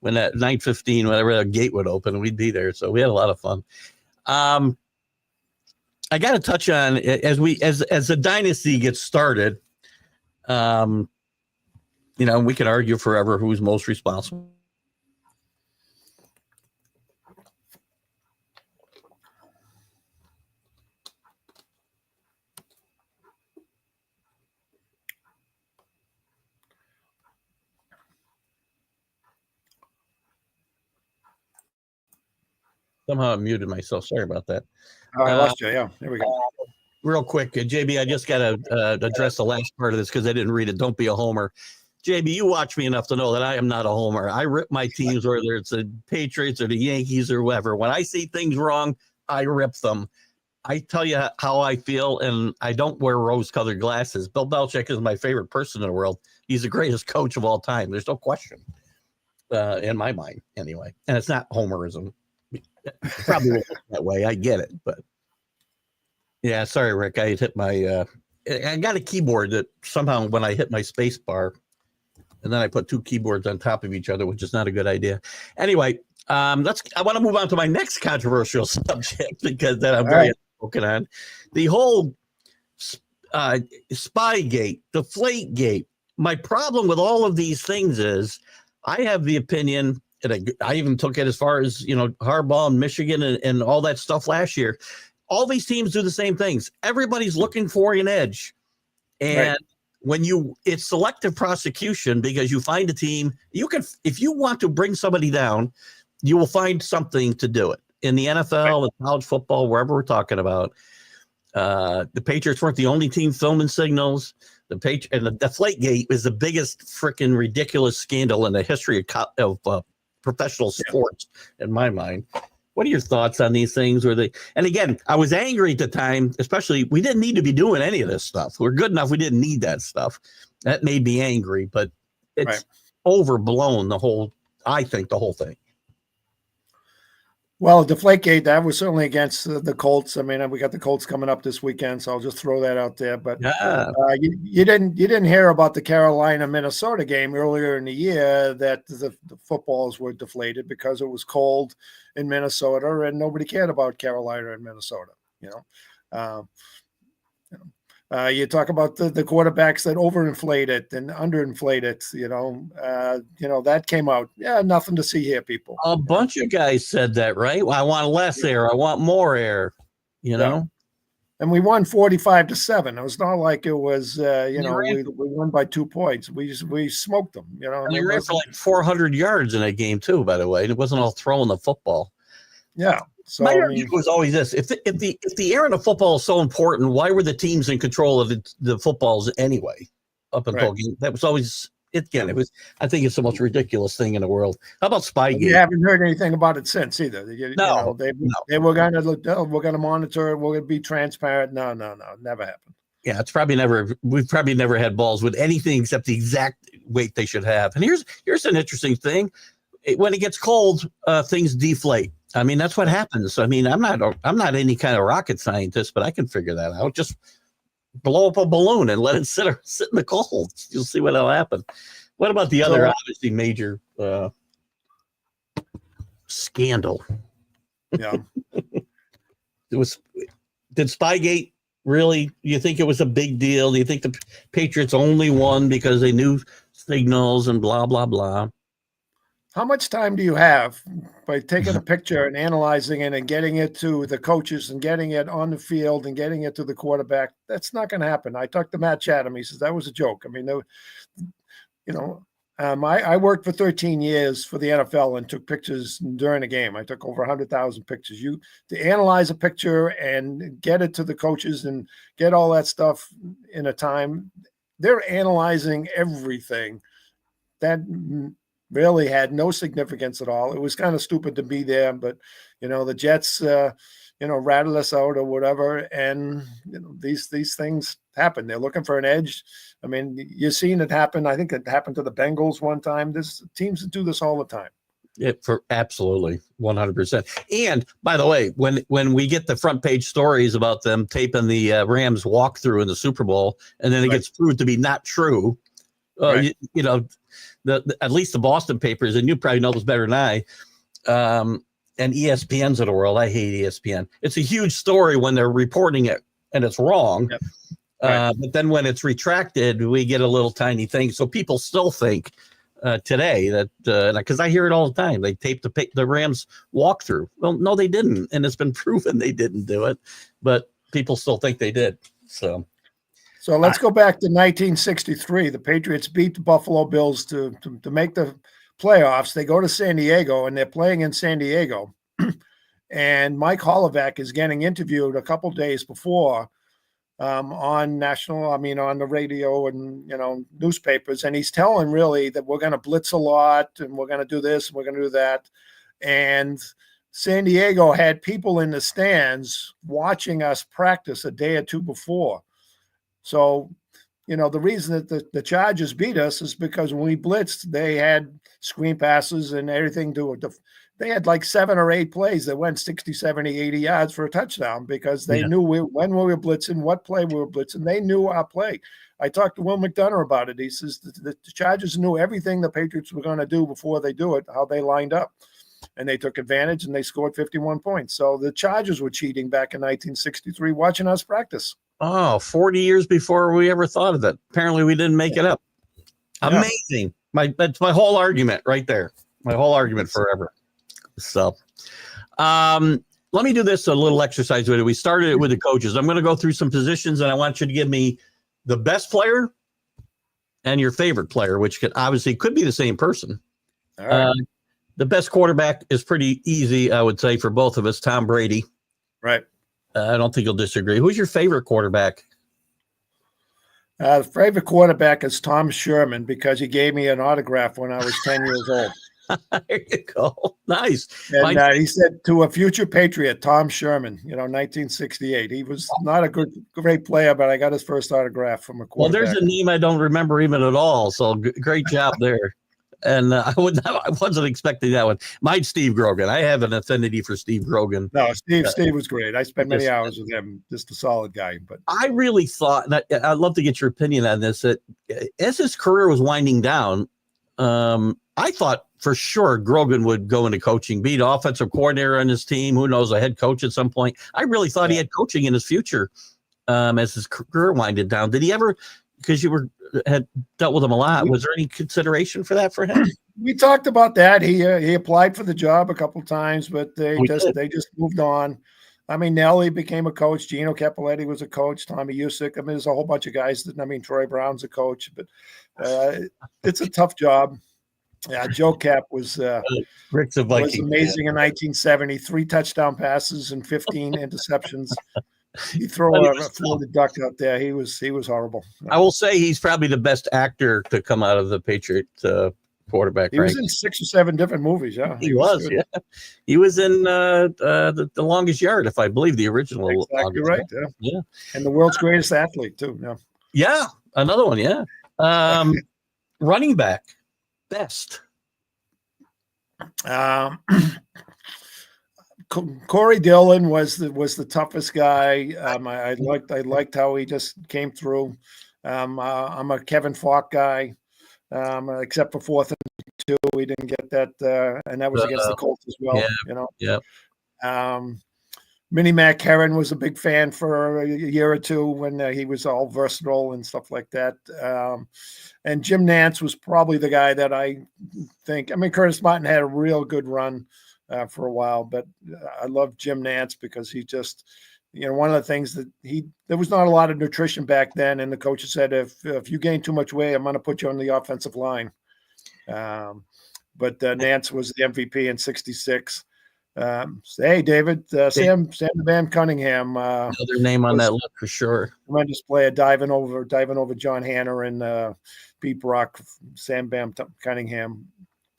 when that 9:15, whenever the gate would open, we'd be there. So we had a lot of fun. I got to touch on, as the dynasty gets started, we can argue forever who's most responsible. Somehow I muted myself. Sorry about that. I lost you. Yeah, there we go. Real quick, JB, I just got to address the last part of this because I didn't read it. Don't be a homer. JB, you watch me enough to know that I am not a homer. I rip my teams, whether it's the Patriots or the Yankees or whatever. When I see things wrong, I rip them. I tell you how I feel, and I don't wear rose-colored glasses. Bill Belichick is my favorite person in the world. He's the greatest coach of all time. There's no question, in my mind, anyway. And it's not homerism. Probably won't look that way. I get it, but yeah, sorry, Rick. I hit my. I got a keyboard that somehow, when I hit my space bar, and then I put 2 keyboards on top of each other, which is not a good idea. Anyway, I want to move on to my next controversial subject, because that I'm very spoken on. The whole Spygate, Deflategate. My problem with all of these things is, I have the opinion. And I even took it as far as, Harbaugh and Michigan and all that stuff last year. All these teams do the same things. Everybody's looking for an edge. And when it's selective prosecution, because you find a team, if you want to bring somebody down, you will find something to do it. In the NFL, in college football, wherever we're talking about, The Patriots weren't the only team filming signals. And the Deflategate is the biggest freaking ridiculous scandal in the history of professional sports, in my mind. What are your thoughts on these things? And again, I was angry at the time, especially we didn't need to be doing any of this stuff. We're good enough. We didn't need that stuff. That made me angry, but it's overblown, I think the whole thing. Well, Deflategate, that was certainly against the Colts. I mean, we got the Colts coming up this weekend, so I'll just throw that out there. But you didn't hear about the Carolina-Minnesota game earlier in the year that the footballs were deflated because it was cold in Minnesota and nobody cared about Carolina and Minnesota. You talk about the quarterbacks that overinflate it and underinflate it. That came out. Yeah, nothing to see here, people. A bunch of guys said that, right? Well, I want less air. I want more air. And we won 45-7. It was not like it was. We won by 2 points. We smoked them. And they ran for like 400 yards in that game too. By the way, it wasn't all throwing the football. Yeah. So my argument was always this: if the air in the football is so important, why were the teams in control of the footballs anyway? Up until game, that was always it. Again, it was. I think it's the most ridiculous thing in the world. How about Spygate? You haven't heard anything about it since either. They were going to look. We're going to monitor it. We're going to be transparent. No, never happened. Yeah, we've probably never had balls with anything except the exact weight they should have. And here's an interesting thing: when it gets cold, things deflate. I mean, that's what happens. I mean, I'm not any kind of rocket scientist, but I can figure that out. Just blow up a balloon and let it sit in the cold. You'll see what'll happen. What about the other obviously major scandal? Yeah. Did Spygate really? Do you think it was a big deal? Do you think the Patriots only won because they knew signals and blah, blah, blah? How much time do you have by taking a picture and analyzing it and getting it to the coaches and getting it on the field and getting it to the quarterback? That's not going to happen. I talked to Matt Chatham. He says that was a joke. I mean, I worked for 13 years for the NFL and took pictures during the game. I took over 100,000 pictures. To analyze a picture and get it to the coaches and get all that stuff in a time, they're analyzing everything. That really had no significance at all. It was kind of stupid to be there, but the Jets, rattled us out or whatever. And these things happen. They're looking for an edge. I mean, you've seen it happen. I think it happened to the Bengals one time. There's teams that do this all the time. Yeah, for absolutely 100%. And by the way, when we get the front page stories about them taping the Rams walkthrough in the Super Bowl, and then it gets proved to be not true, at least the Boston papers, and you probably know this better than I, and ESPN's of the world. I hate ESPN. It's a huge story when they're reporting it and it's wrong. Yep. But then when it's retracted, we get a little tiny thing. So people still think today that, because I hear it all the time, they taped the Rams walkthrough. Well, no, they didn't. And it's been proven they didn't do it, but people still think they did. So let's go back to 1963. The Patriots beat the Buffalo Bills to make the playoffs. They go to San Diego, and they're playing in San Diego. And Mike Holloway is getting interviewed a couple days before on the radio and newspapers, and he's telling really that we're going to blitz a lot, and we're going to do this, and we're going to do that. And San Diego had people in the stands watching us practice a day or two before. So, the reason that the Chargers beat us is because when we blitzed, they had screen passes and everything they had like 7 or 8 plays that went 60, 70, 80 yards for a touchdown because they knew when we were blitzing, what play we were blitzing. They knew our play. I talked to Will McDonough about it. He says the Chargers knew everything the Patriots were going to do before they do it, how they lined up. And they took advantage, and they scored 51 points. So the Chargers were cheating back in 1963 watching us practice. Oh, 40 years before we ever thought of it. Apparently we didn't make it up. Amazing. That's my whole argument right there. My whole argument forever. So let me do this, a little exercise with it. We started it with the coaches. I'm going to go through some positions, and I want you to give me the best player and your favorite player, which could be the same person. All right. The best quarterback is pretty easy, I would say, for both of us, Tom Brady. Right. I don't think you'll disagree. Who's your favorite quarterback? The favorite quarterback is Tom Sherman because he gave me an autograph when I was 10 years old. There you go. Nice. And he said to a future Patriot, Tom Sherman, 1968. He was not a great player, but I got his first autograph from a quarterback. Well, there's a name I don't remember even at all. So great job there. And I wasn't expecting that one. Mine's Steve Grogan. I have an affinity for Steve Grogan. No, Steve was great. I spent many hours with him. Just a solid guy. But I really thought, and I'd love to get your opinion on this, that as his career was winding down, I thought for sure Grogan would go into coaching, be the offensive coordinator on his team. Who knows, a head coach at some point. I really thought he had coaching in his future as his career winded down. Did he ever? Because you had dealt with him a lot. Was there any consideration for that for him? We talked about that. He applied for the job a couple of times, but they just moved on. I mean, Nelly became a coach. Gino Cappelletti was a coach. Tommy Usick. I mean, there's a whole bunch of guys. Troy Brown's a coach, but it's a tough job. Yeah, Joe Cap was Rick's a Viking, amazing in 1970. 3 touchdown passes and 15 interceptions. He threw a Florida duck out there. He was horrible. I will say he's probably the best actor to come out of the Patriot quarterback. He was in 6 or 7 different movies. Yeah, he was. Yeah, he was in the Longest Yard, if I believe the original. Exactly right. Yeah, and the world's greatest athlete too. Yeah, another one. Yeah, running back best. Corey Dillon was the toughest guy. I liked how he just came through. I'm a Kevin Falk guy, except for 4th and 2, we didn't get that, and that was against the Colts as well. Yeah. Minnie Mac Heron was a big fan for a year or two when he was all versatile and stuff like that. And Jim Nantz was probably the guy that I think. I mean, Curtis Martin had a real good run for a while, but I love Jim Nantz because he just, one of the things that there was not a lot of nutrition back then, and the coach said, if you gain too much weight, I'm going to put you on the offensive line. But Nantz was the MVP in '66. Hey, David, Sam the Van Cunningham. Another name on that list for sure. Tremendous player, diving over John Hanna and Pete Brock. Sam Bam Cunningham.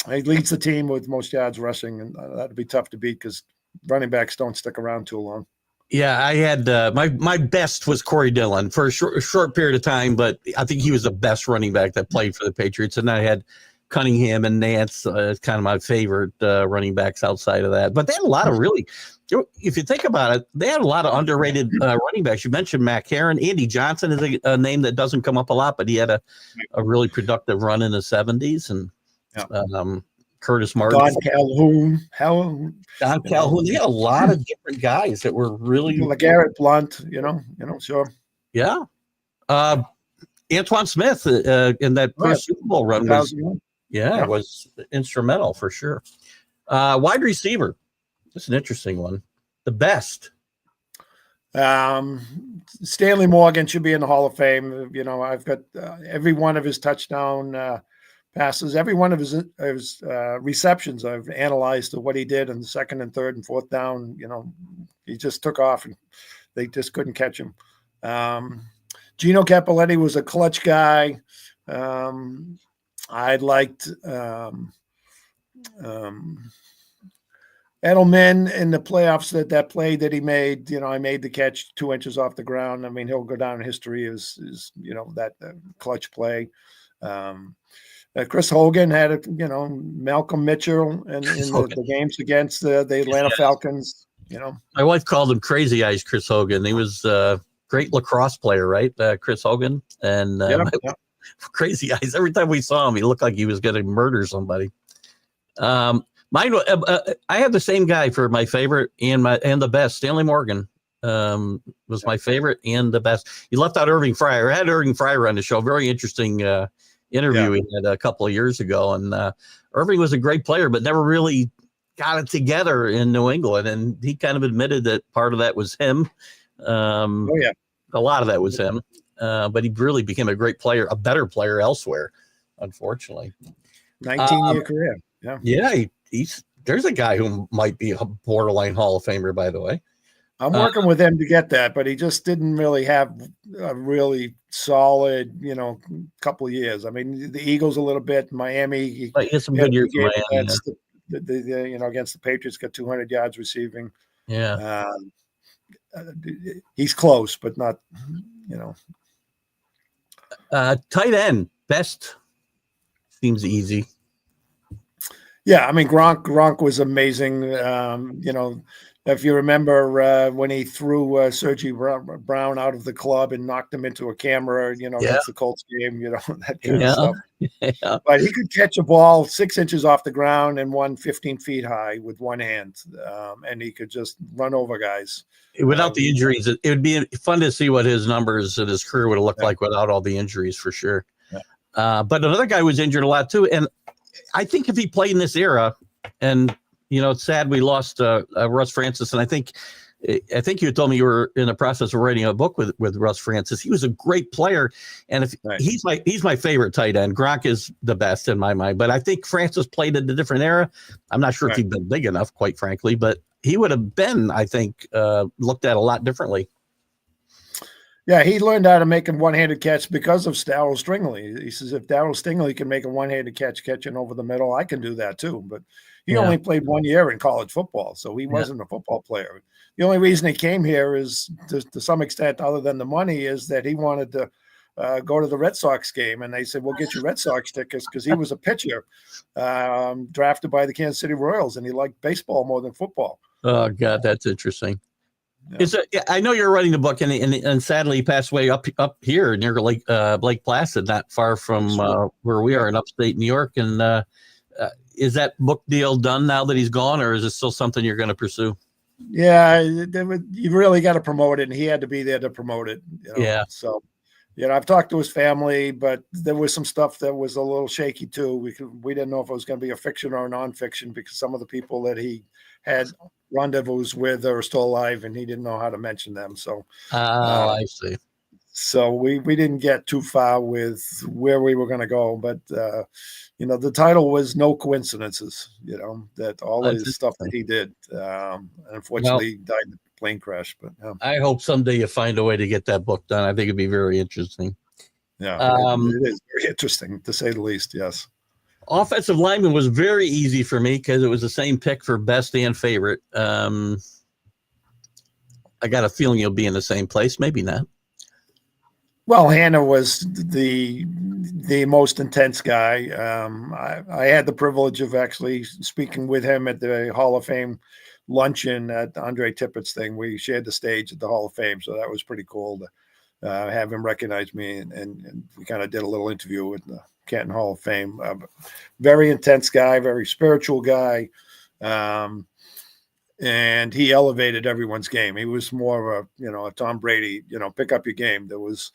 He leads the team with most yards rushing, and that'd be tough to beat because running backs don't stick around too long. Yeah, I had my best was Corey Dillon for a short period of time, but I think he was the best running back that played for the Patriots. And I had Cunningham and Nantz as kind of my favorite running backs outside of that. But they had a lot of really, if you think about it, they had a lot of underrated running backs. You mentioned Mac Heron. Andy Johnson is a name that doesn't come up a lot, but he had a really productive run in the 70s. And Curtis Martin, Don Calhoun. They had a lot of different guys that were really Garrett Blunt. Sure. Yeah. Antoine Smith in that first Super Bowl run was instrumental for sure. Wide receiver. That's an interesting one. The best. Stanley Morgan should be in the Hall of Fame. I've got every one of his touchdown passes, every one of his receptions I've analyzed to what he did in the 2nd and 3rd and 4th down. He just took off and they just couldn't catch him. Gino Cappelletti was a clutch guy. I liked Edelman in the playoffs, that play that he made. I made the catch 2 inches off the ground. I mean, he'll go down in history as that clutch play. Chris Hogan had Malcolm Mitchell in the games against the Atlanta Falcons. My wife called him Crazy Eyes Chris Hogan. He was a great lacrosse player, right? Chris Hogan. And Crazy Eyes. Every time we saw him, he looked like he was going to murder somebody. Mine, I have the same guy for my favorite and the best. Stanley Morgan was my favorite and the best. You left out Irving Fryer. I had Irving Fryer on the show. Very interesting interview we had a couple of years ago. And Irving was a great player, but never really got it together in New England. And he kind of admitted that part of that was him. A lot of that was him. But he really became a great player, a better player elsewhere, unfortunately. 19-year career. Yeah. There's a guy who might be a borderline Hall of Famer, by the way. I'm working with him to get that, but he just didn't really have a really solid, couple of years. I mean, the Eagles a little bit, Miami. But he had some He had good a years big in game Miami. against against the Patriots, got 200 yards receiving. Yeah. He's close, but not, Tight end, best seems easy. Yeah, I mean Gronk was amazing. If you remember when he threw Sergi Brown out of the club and knocked him into a camera, against the Colts game, that kind of stuff. Yeah. But he could catch a ball 6 inches off the ground and 15 feet high with one hand, and he could just run over guys. Without the injuries, it would be fun to see what his numbers and his career would have looked like without all the injuries, for sure. Yeah. But another guy was injured a lot too, and I think if he played in this era, and it's sad we lost Russ Francis, and I think you told me you were in the process of writing a book with Russ Francis. He was a great player, and if he's my favorite tight end. Gronk is the best in my mind, but I think Francis played in a different era. I'm not sure if he'd been big enough, quite frankly, but he would have been, I think, looked at a lot differently. Yeah, he learned how to make a one-handed catch because of Darryl Stingley. He says, if Darryl Stingley can make a one-handed catch catching over the middle, I can do that too. But he only played 1 year in college football, so he wasn't a football player. The only reason he came here is, to some extent, other than the money, is that he wanted to go to the Red Sox game. And they said, we'll get you Red Sox tickets, because he was a pitcher drafted by the Kansas City Royals, and he liked baseball more than football. Oh, God, that's interesting. Yeah. I know you're writing a book, and sadly he passed away up here near Lake Placid, not far from where we are in upstate New York. And is that book deal done now that he's gone, or is it still something you're going to pursue? Yeah, you really got to promote it, and he had to be there to promote it. Yeah. So, I've talked to his family, but there was some stuff that was a little shaky too. We didn't know if it was going to be a fiction or a nonfiction, because some of the people that he had rendezvous with are still alive, and he didn't know how to mention them. So, I see. So we didn't get too far with where we were going to go, but the title was No Coincidences. That all the stuff that he did, unfortunately, died in a plane crash. But I hope someday you find a way to get that book done. I think it'd be very interesting. Yeah, it is very interesting, to say the least. Yes. Offensive lineman was very easy for me because it was the same pick for best and favorite. I got a feeling you'll be in the same place. Maybe not. Well, Hannah was the most intense guy. I had the privilege of actually speaking with him at the Hall of Fame luncheon at Andre Tippett's thing. We shared the stage at the Hall of Fame, so that was pretty cool to have him recognize me, and we kind of did a little interview with the Canton Hall of Fame. Very intense guy, very spiritual guy, and he elevated everyone's game. He was more of a Tom Brady, pick up your game. There was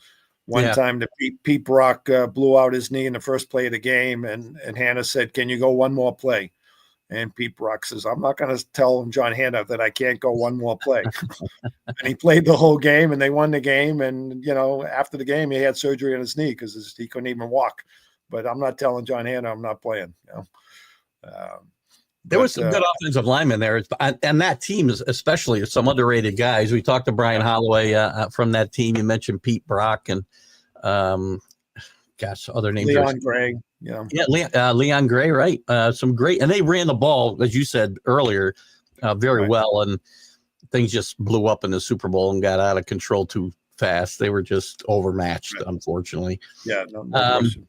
one time that Pete Brock blew out his knee in the first play of the game, and Hannah said, "Can you go one more play?" And Pete Brock says, "I'm not going to tell John Hannah that I can't go one more play." And he played the whole game, and they won the game. And after the game, he had surgery on his knee because he couldn't even walk. But I'm not telling John Hannah I'm not playing. There was some good offensive linemen there, and that team is especially some underrated guys. We talked to Brian Holloway from that team. You mentioned Pete Brock and other names. Leon Gray. Leon Gray, right? Some great, and they ran the ball, as you said earlier, very well, and things just blew up in the Super Bowl and got out of control too fast. They were just overmatched, unfortunately. Yeah, no question.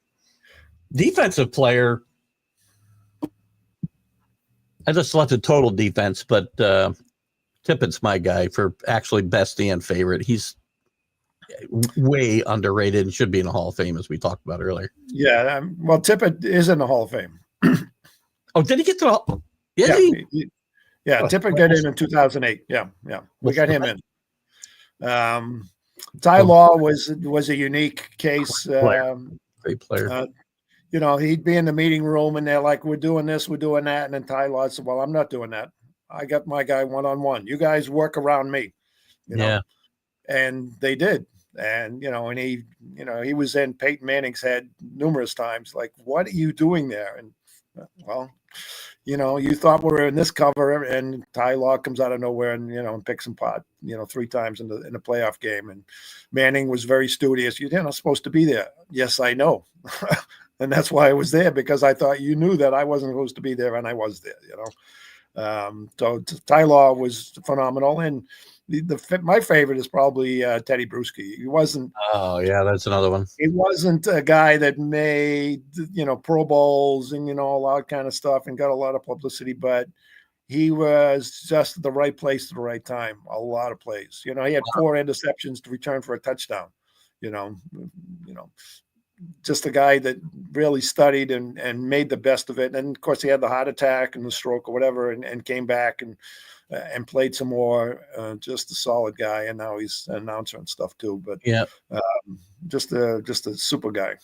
Defensive player, I just selected total defense, but Tippett's my guy for actually best and favorite. He's way underrated and should be in the Hall of Fame, as we talked about earlier. Yeah, well, Tippett is in the Hall of Fame. Oh, did he get to the Hall? Tippett got in 2008. Yeah, we got him in. Ty Law was a unique case. Great player. He'd be in the meeting room, and they're like, "We're doing this, we're doing that," and then Ty Law said, "Well, I'm not doing that. I got my guy one-on-one. You guys work around me." And they did. And and he was in Peyton Manning's head numerous times, like, "What are you doing there?" And you thought we were in this cover, and Ty Law comes out of nowhere and picks him apart. 3 times in the playoff game. And Manning was very studious. You're not supposed to be there. Yes, I know. And that's why I was there, because I thought you knew that I wasn't supposed to be there, and I was there, So Ty Law was phenomenal. And my favorite is probably Teddy Bruschi. He wasn't. Oh yeah, that's another one. He wasn't a guy that made Pro Bowls and all that kind of stuff and got a lot of publicity, but he was just at the right place at the right time. A lot of plays. He had 4 interceptions to return for a touchdown. Just a guy that really studied and made the best of it. And of course, he had the heart attack and the stroke or whatever, and came back and played some more. Just a solid guy, and now he's an announcer and stuff too. But yeah, just a super guy.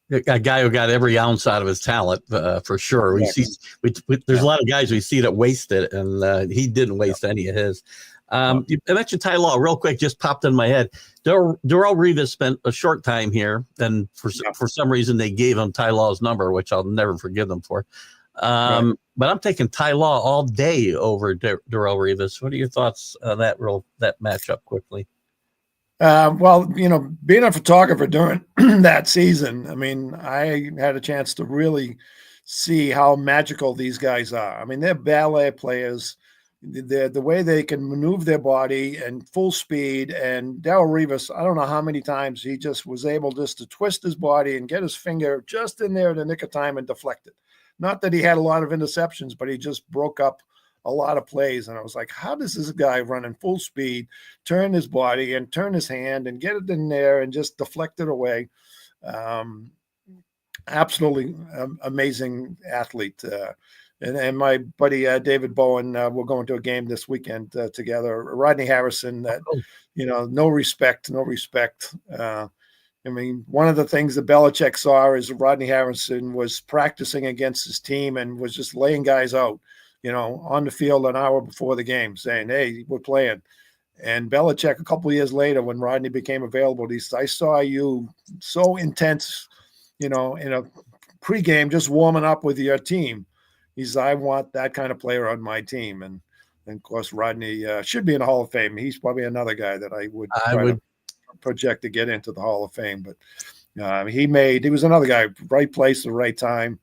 A guy who got every ounce out of his talent, for sure. There's a lot of guys we see that waste it, and he didn't waste any of his. You mentioned Ty Law real quick, just popped in my head. Darrelle Revis spent a short time here, and for some reason they gave him Ty Law's number, which I'll never forgive them for. But I'm taking Ty Law all day over Darrelle Revis. What are your thoughts on that matchup quickly? Well, being a photographer during that season, I mean, I had a chance to really see how magical these guys are. I mean, they're ballet players. The way they can maneuver their body and full speed. And Darrelle Revis, I don't know how many times he just was able just to twist his body and get his finger just in there in the nick of time and deflect it. Not that he had a lot of interceptions, but he just broke up a lot of plays. And I was like, how does this guy run in full speed, turn his body and turn his hand and get it in there and just deflect it away? Absolutely amazing athlete. And my buddy David Bowen, we're going to a game this weekend together. Rodney Harrison, no respect. I mean, one of the things that Belichick saw is Rodney Harrison was practicing against his team and was just laying guys out, on the field an hour before the game, saying, "Hey, we're playing." And Belichick, a couple of years later, when Rodney became available, he said, "I saw you so intense, in a pregame, just warming up with your team." He said, "I want that kind of player on my team." And of course, Rodney should be in the Hall of Fame. He's probably another guy that I would to project to get into the Hall of Fame. But he was another guy, right place at the right time.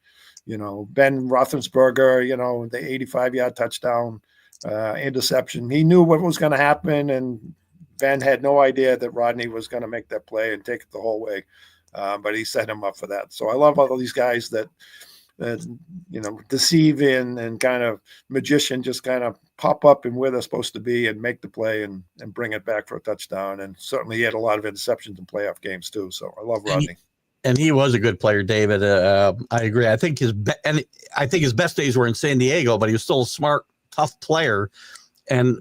Ben Roethlisberger, the 85-yard touchdown interception. He knew what was going to happen, and Ben had no idea that Rodney was going to make that play and take it the whole way. But he set him up for that. So I love all these guys that deceive and kind of magician, just kind of pop up and where they're supposed to be and make the play and bring it back for a touchdown. And certainly he had a lot of interceptions in playoff games too. So I love Rodney. And he was a good player, David. I agree. I think his best days were in San Diego, but he was still a smart, tough player. And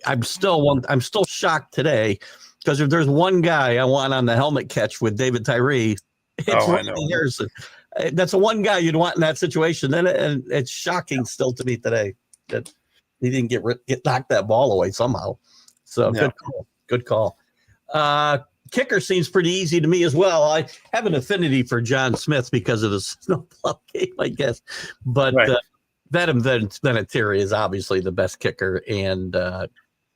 I'm still shocked today, because if there's one guy I want on the helmet catch with David Tyree, it's Rodney Harrison. That's the one guy you'd want in that situation. And it's shocking still to me today that he didn't get knocked that ball away somehow. So good call. Kicker seems pretty easy to me as well. I have an affinity for John Smith because of the snowplow game, I guess. But Vinatieri is obviously the best kicker and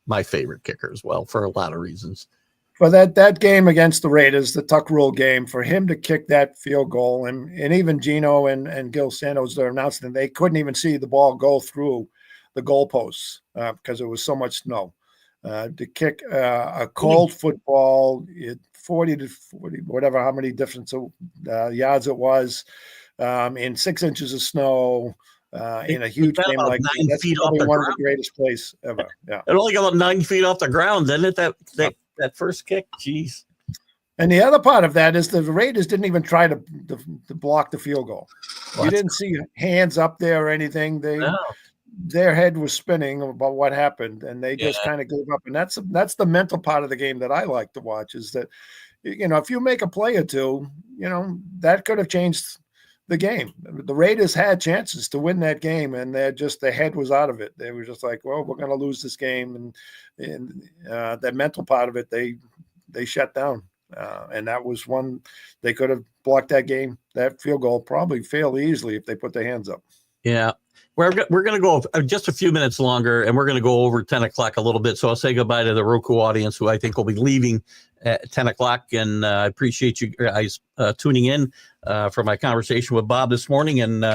my favorite kicker as well, for a lot of reasons. For that game against the Raiders, the Tuck Rule game, for him to kick that field goal, and even Gino and Gil Santos, they're announcing they couldn't even see the ball go through the goalposts because there was so much snow. To kick a cold football, 40 to 40, whatever, how many different yards it was, in 6 inches of snow, in a huge game like that. That's probably one of the greatest plays ever. Yeah, it only got about 9 feet off the ground, didn't it? That first kick, jeez. And the other part of that is the Raiders didn't even try to block the field goal. You didn't see hands up there or anything. Their head was spinning about what happened, and they just kind of gave up. And that's the mental part of the game that I like to watch, is that, if you make a play or two, that could have changed the game. The Raiders had chances to win that game, and their head was out of it. They were just like, well, we're going to lose this game. And that mental part of it, they shut down. And that was one, they could have blocked that field goal probably fairly easily if they put their hands up. Yeah. We're going to go just a few minutes longer, and we're going to go over 10 o'clock a little bit. So I'll say goodbye to the Roku audience, who I think will be leaving at 10 o'clock. And I appreciate you guys tuning in for my conversation with Bob this morning. And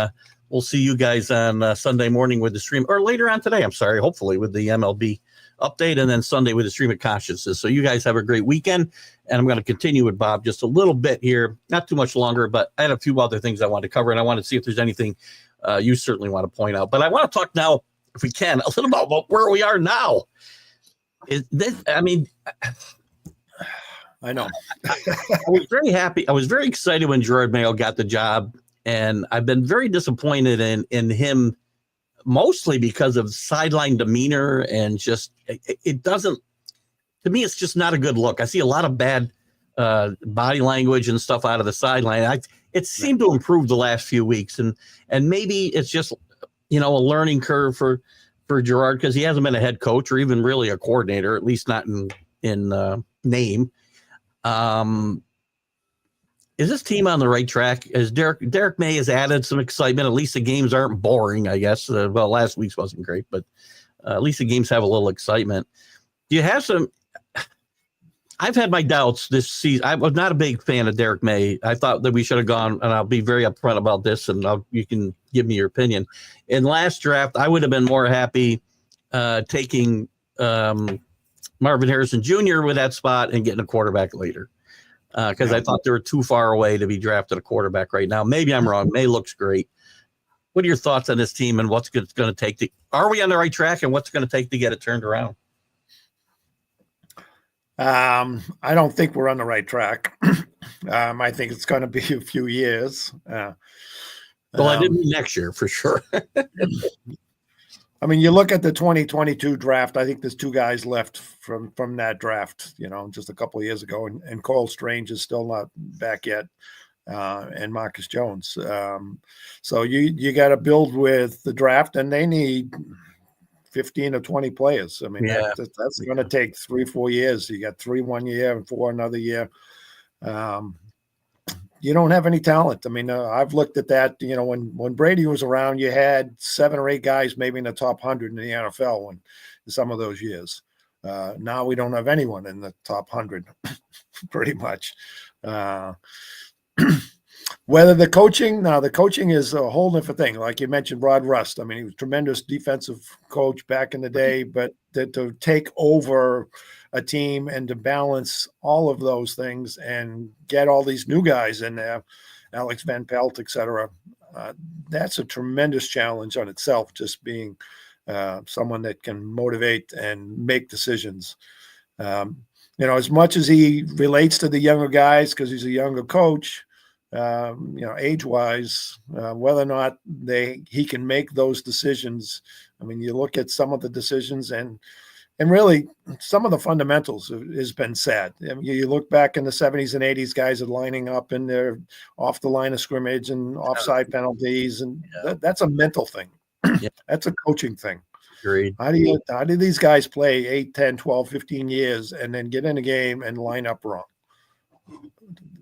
we'll see you guys on Sunday morning with the stream, or later on today, hopefully with the MLB update, and then Sunday with the stream of consciousness. So you guys have a great weekend. And I'm going to continue with Bob just a little bit here, not too much longer, but I had a few other things I wanted to cover, and I want to see if there's anything you certainly want to point out. But I want to talk now, if we can, a little about where we are now. I know. I was very happy. I was very excited when Gerard Mayo got the job, and I've been very disappointed in him, mostly because of sideline demeanor, and just it doesn't, to me, it's just not a good look. I see a lot of bad body language and stuff out of the sideline. It seemed to improve the last few weeks, and maybe it's just, a learning curve for Gerard, because he hasn't been a head coach or even really a coordinator, at least not in name. Is this team on the right track? As Derek May has added some excitement. At least the games aren't boring, I guess. Well, last week's wasn't great, but at least the games have a little excitement. Do you have some? I've had my doubts this season. I was not a big fan of Derek May. I thought that we should have gone, and I'll be very upfront about this, and you can give me your opinion. In last draft, I would have been more happy taking Marvin Harrison Jr. with that spot and getting a quarterback later, because I thought they were too far away to be drafted a quarterback right now. Maybe I'm wrong. May looks great. What are your thoughts on this team, and what's going to take are we on the right track, and what's going to take to get it turned around? I don't think we're on the right track. I think it's going to be a few years. Well, I didn't mean next year for sure. I mean, you look at the 2022 draft. I think there's two guys left from that draft, just a couple of years ago, and Cole Strange is still not back yet, and Marcus Jones. So you got to build with the draft, and they need 15 or 20 players. I mean, that's going to take 3-4 years. You got 3 1 year and 4 another year. You don't have any talent. I mean, I've looked at that. When Brady was around, you had 7 or 8 guys maybe in the top 100 in the NFL in some of those years. Now we don't have anyone in the top 100, pretty much. Whether the coaching is a whole different thing. Like you mentioned, Rod Rust. I mean, he was a tremendous defensive coach back in the day, but to take over a team and to balance all of those things and get all these new guys in there, Alex Van Pelt, et cetera, that's a tremendous challenge on itself, just being someone that can motivate and make decisions. As much as he relates to the younger guys because he's a younger coach, age-wise, whether or not he can make those decisions. I mean, you look at some of the decisions and really some of the fundamentals has been sad. I mean, you look back in the 70s and 80s, guys are lining up and they're off the line of scrimmage and offside penalties, and that's a mental thing. That's a coaching thing. Agreed. How do these guys play 8, 10, 12, 15 years and then get in a game and line up wrong?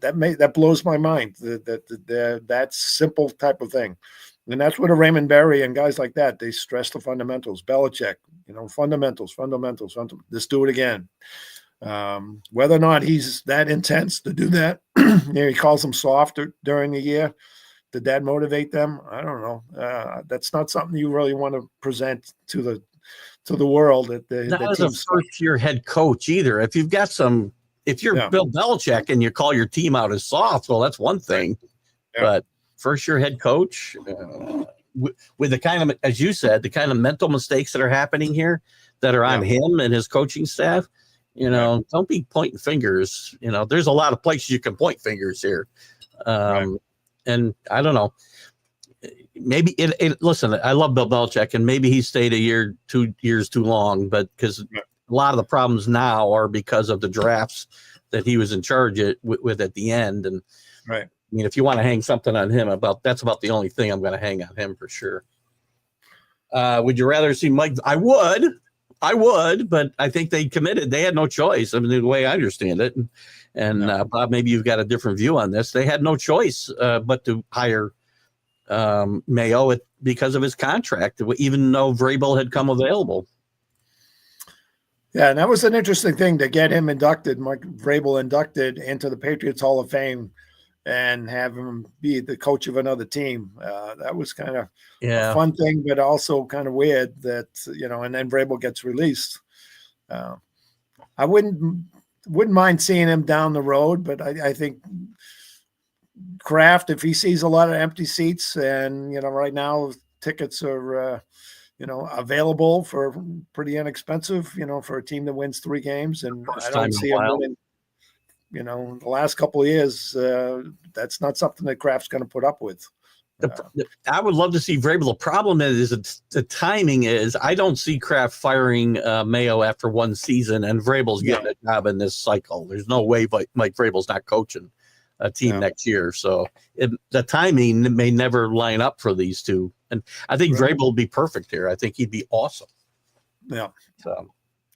That blows my mind. That simple type of thing, and that's what a Raymond Berry and guys like that, they stress the fundamentals. Belichick, fundamentals. Let's do it again. Whether or not he's that intense to do that, he calls them soft during the year. Did that motivate them? I don't know. That's not something you really want to present to the world. Not as a first-year head coach either. If you're Bill Belichick and you call your team out as soft, well, that's one thing. Yeah. But first-year head coach, with the kind of, as you said, the kind of mental mistakes that are happening here that are on him and his coaching staff, don't be pointing fingers. There's a lot of places you can point fingers here. And I don't know. Maybe listen, I love Bill Belichick, and maybe he stayed 2 years too long, but because a lot of the problems now are because of the drafts that he was in charge with at the end. And right. I mean, if you want to hang something on him, that's about the only thing I'm going to hang on him for sure. Would you rather see Mike? I would, but I think they committed. They had no choice. I mean, the way I understand it, and Bob, maybe you've got a different view on this. They had no choice but to hire Mayo because of his contract, even though Vrabel had come available. Yeah, and that was an interesting thing to get him inducted, Mike Vrabel inducted into the Patriots Hall of Fame and have him be the coach of another team. That was kind of a fun thing, but also kind of weird that, and then Vrabel gets released. I wouldn't mind seeing him down the road, but I think Kraft, if he sees a lot of empty seats and, right now tickets are, available for pretty inexpensive, for a team that wins 3 games. And I don't see him winning, the last couple of years. That's not something that Kraft's going to put up with. I would love to see Vrabel. The problem is the timing is I don't see Kraft firing Mayo after one season, and Vrabel's getting a job in this cycle. There's no way Mike Vrabel's not coaching a team next year. So the timing may never line up for these two. And I think Vrabel will be perfect here. I think he'd be awesome. Yeah. So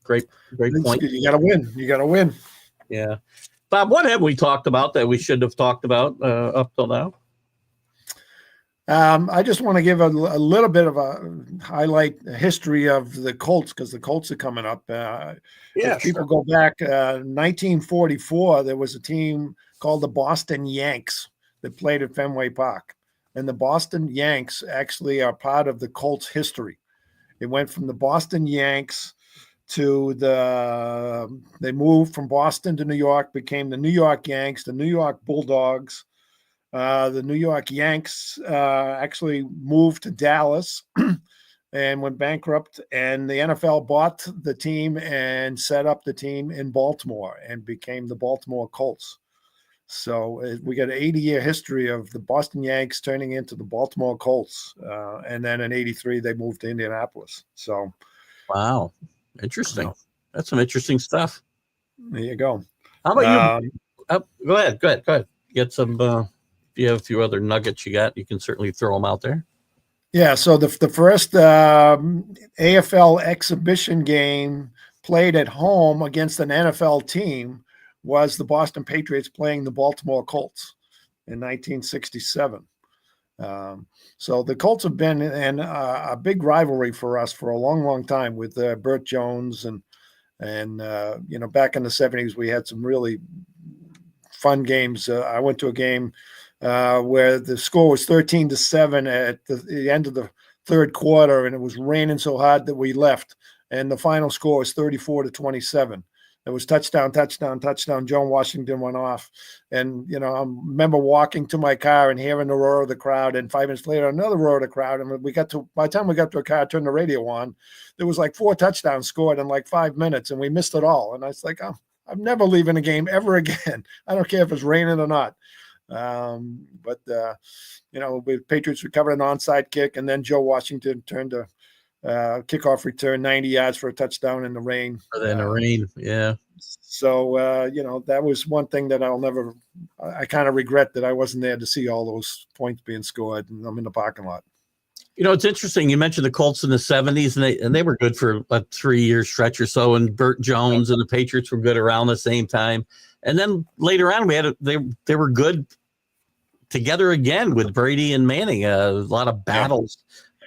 great point. You got to win. You got to win. Yeah. Bob, what have we talked about that we should have talked about up till now? I just want to give a little bit of a history of the Colts, because the Colts are coming up. If people go back, 1944, there was a team called the Boston Yanks that played at Fenway Park. And the Boston Yanks actually are part of the Colts history. It went from the Boston Yanks to they moved from Boston to New York, became the New York Yanks, the New York Bulldogs. The New York Yanks actually moved to Dallas and went bankrupt, and the NFL bought the team and set up the team in Baltimore and became the Baltimore Colts. So we got an 80-year history of the Boston Yanks turning into the Baltimore Colts. And then in 83, they moved to Indianapolis. So, wow. Interesting. That's some interesting stuff. There you go. How about you? Go ahead. Get some, if you have a few other nuggets you can certainly throw them out there. Yeah. So the first AFL exhibition game played at home against an NFL team was the Boston Patriots playing the Baltimore Colts in 1967. So the Colts have been in a big rivalry for us for a long, long time with Burt Jones and back in the 70s, we had some really fun games. I went to a game where the score was 13-7 at the end of the third quarter, and it was raining so hard that we left. And the final score was 34-27. It was touchdown. John Washington went off. And, I remember walking to my car and hearing the roar of the crowd. And 5 minutes later, another roar of the crowd. And by the time we got to a car, turned the radio on, there was like 4 touchdowns scored in like 5 minutes, and we missed it all. And I was like, I'm never leaving a game ever again. I don't care if it's raining or not. The Patriots recovered an onside kick, and then Joe Washington turned a kickoff return 90 yards for a touchdown in the rain. Yeah. So, that was one thing that I kind of regret that I wasn't there to see all those points being scored, and I'm in the parking lot. It's interesting. You mentioned the Colts in the 70s, and they were good for a 3-year stretch or so, and Burt Jones and the Patriots were good around the same time. And then later on, they were good together again with Brady and Manning. A lot of battles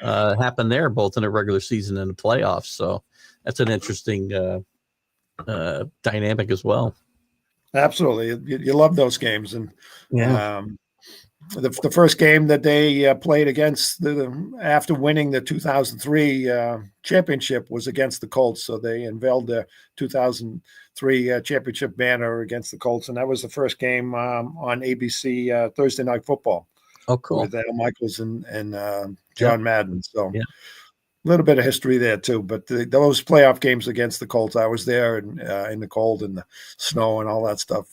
happened there, both in the regular season and the playoffs. So that's an interesting dynamic as well. Absolutely. You love those games. And the first game that they played against after winning the 2003 championship was against the Colts. So they unveiled the 2003 championship banner against the Colts. And that was the first game on ABC Thursday Night Football. Oh, cool. With Al Michaels and John Madden. So a little bit of history there too. But those playoff games against the Colts, I was there in the cold and the snow and all that stuff.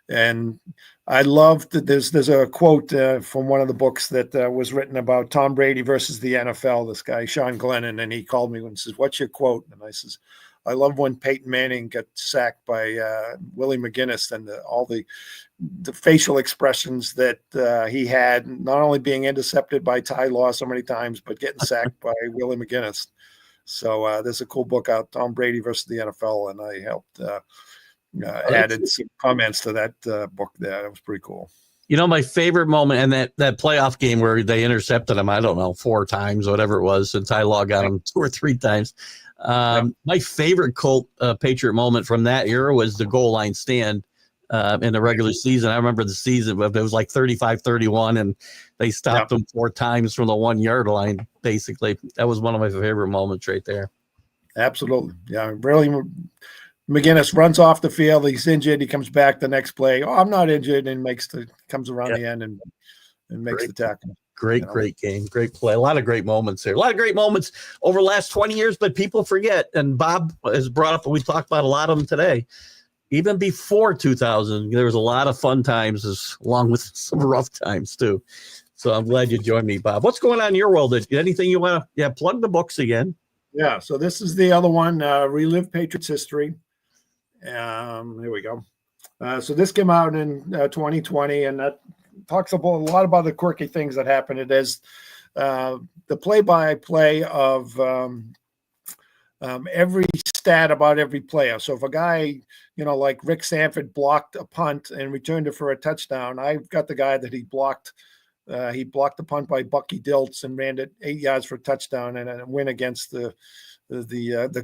And I loved that there's a quote from one of the books that was written about Tom Brady versus the NFL, this guy, Sean Glennon, and he called me and says, "What's your quote?" And I says, "I love when Peyton Manning got sacked by Willie McGinnis and all the facial expressions that he had, not only being intercepted by Ty Law so many times, but getting sacked by Willie McGinnis." So there's a cool book out, Tom Brady versus the NFL, and I helped added some comments to that book there. That was pretty cool. My favorite moment, and that playoff game where they intercepted him, I don't know, 4 times, whatever it was, since Ty-Law got him 2 or 3 times. My favorite Colt Patriot moment from that era was the goal line stand in the regular season. I remember the season, but it was like 35-31, and they stopped them 4 times from the 1-yard line, basically. That was one of my favorite moments right there. Absolutely. Yeah, really. McGinnis runs off the field. He's injured. He comes back the next play. Oh, I'm not injured, and comes around the end and makes the tackle. Great game. Great play. A lot of great moments here. A lot of great moments over the last 20 years, but people forget. And Bob has brought up, and we talked about a lot of them today. Even before 2000, there was a lot of fun times, along with some rough times too. So I'm glad you joined me, Bob. What's going on in your world? Anything you want to plug the books again? Yeah. So this is the other one, Relive Patriots History. Here we go. So this came out in 2020, and that talks a lot about the quirky things that happened. It is the play-by-play of every stat about every player. So if a guy, like Rick Sanford blocked a punt and returned it for a touchdown, I've got the guy that he blocked. He blocked the punt by Bucky Dilts and ran it 8 yards for a touchdown and a win against the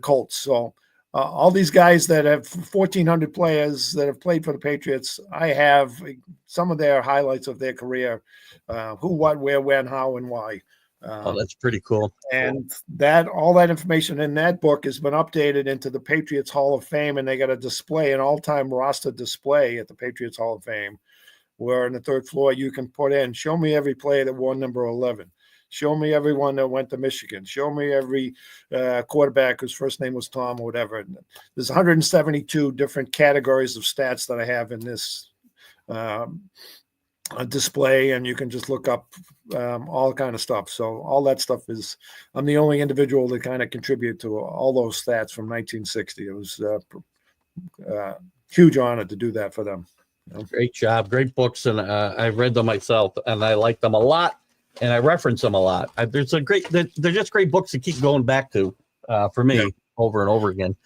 Colts. So all these guys that have 1,400 players that have played for the Patriots, I have some of their highlights of their career, who, what, where, when, how, and why. That's pretty cool. And all that information in that book has been updated into the Patriots Hall of Fame, and they got a display, an all-time roster display at the Patriots Hall of Fame, where on the 3rd floor you can put in, show me every player that wore number 11. Show me everyone that went to Michigan. Show me every quarterback whose first name was Tom or whatever. And there's 172 different categories of stats that I have in this display, and you can just look up all kind of stuff. So all that stuff I'm the only individual to kind of contribute to all those stats from 1960. It was a huge honor to do that for them. Great job. Great books. And I've read them myself, and I like them a lot. And I reference them a lot. They're just great books to keep going back to for me over and over again.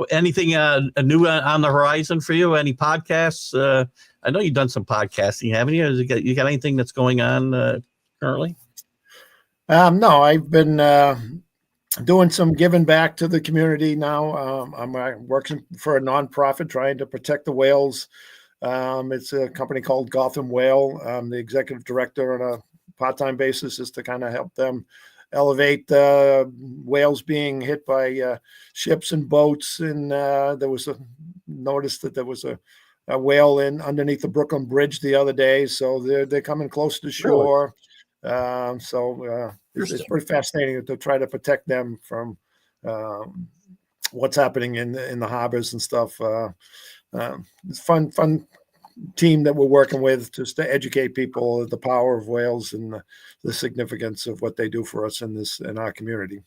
Anything new on the horizon for you? Any podcasts? I know you've done some podcasting, haven't you? You got anything that's going on currently? No, I've been doing some giving back to the community now. I'm working for a nonprofit trying to protect the whales. It's a company called Gotham Whale. I'm the executive director on a part-time basis, is to kind of help them elevate whales being hit by ships and boats. And there was a notice that there was a whale underneath the Brooklyn Bridge the other day, so they're coming close to shore. Really? It's pretty fascinating to try to protect them from what's happening in the harbors and stuff. It's fun team that we're working with just to educate people the power of whales and the significance of what they do for us in our community.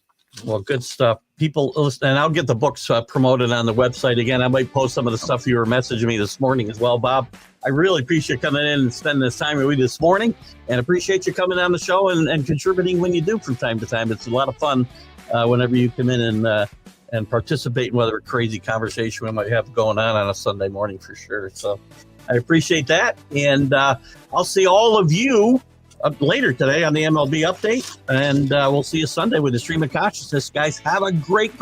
Well, good stuff. People listen, and I'll get the books promoted on the website again. I might post some of the stuff you were messaging me this morning as well, Bob. I really appreciate coming in and spending this time with me this morning, and appreciate you coming on the show and contributing when you do from time to time. It's a lot of fun whenever you come in and participate in whatever crazy conversation we might have going on a Sunday morning for sure. So I appreciate that. And I'll see all of you later today on the MLB update. And we'll see you Sunday with the Stream of Consciousness. Guys, have a great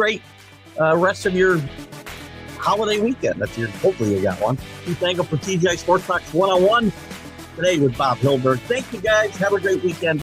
rest of your holiday weekend. Hopefully you got one. Keith Engle for TGI Sports Talk 101 today with Bob Hyldburg. Thank you guys. Have a great weekend.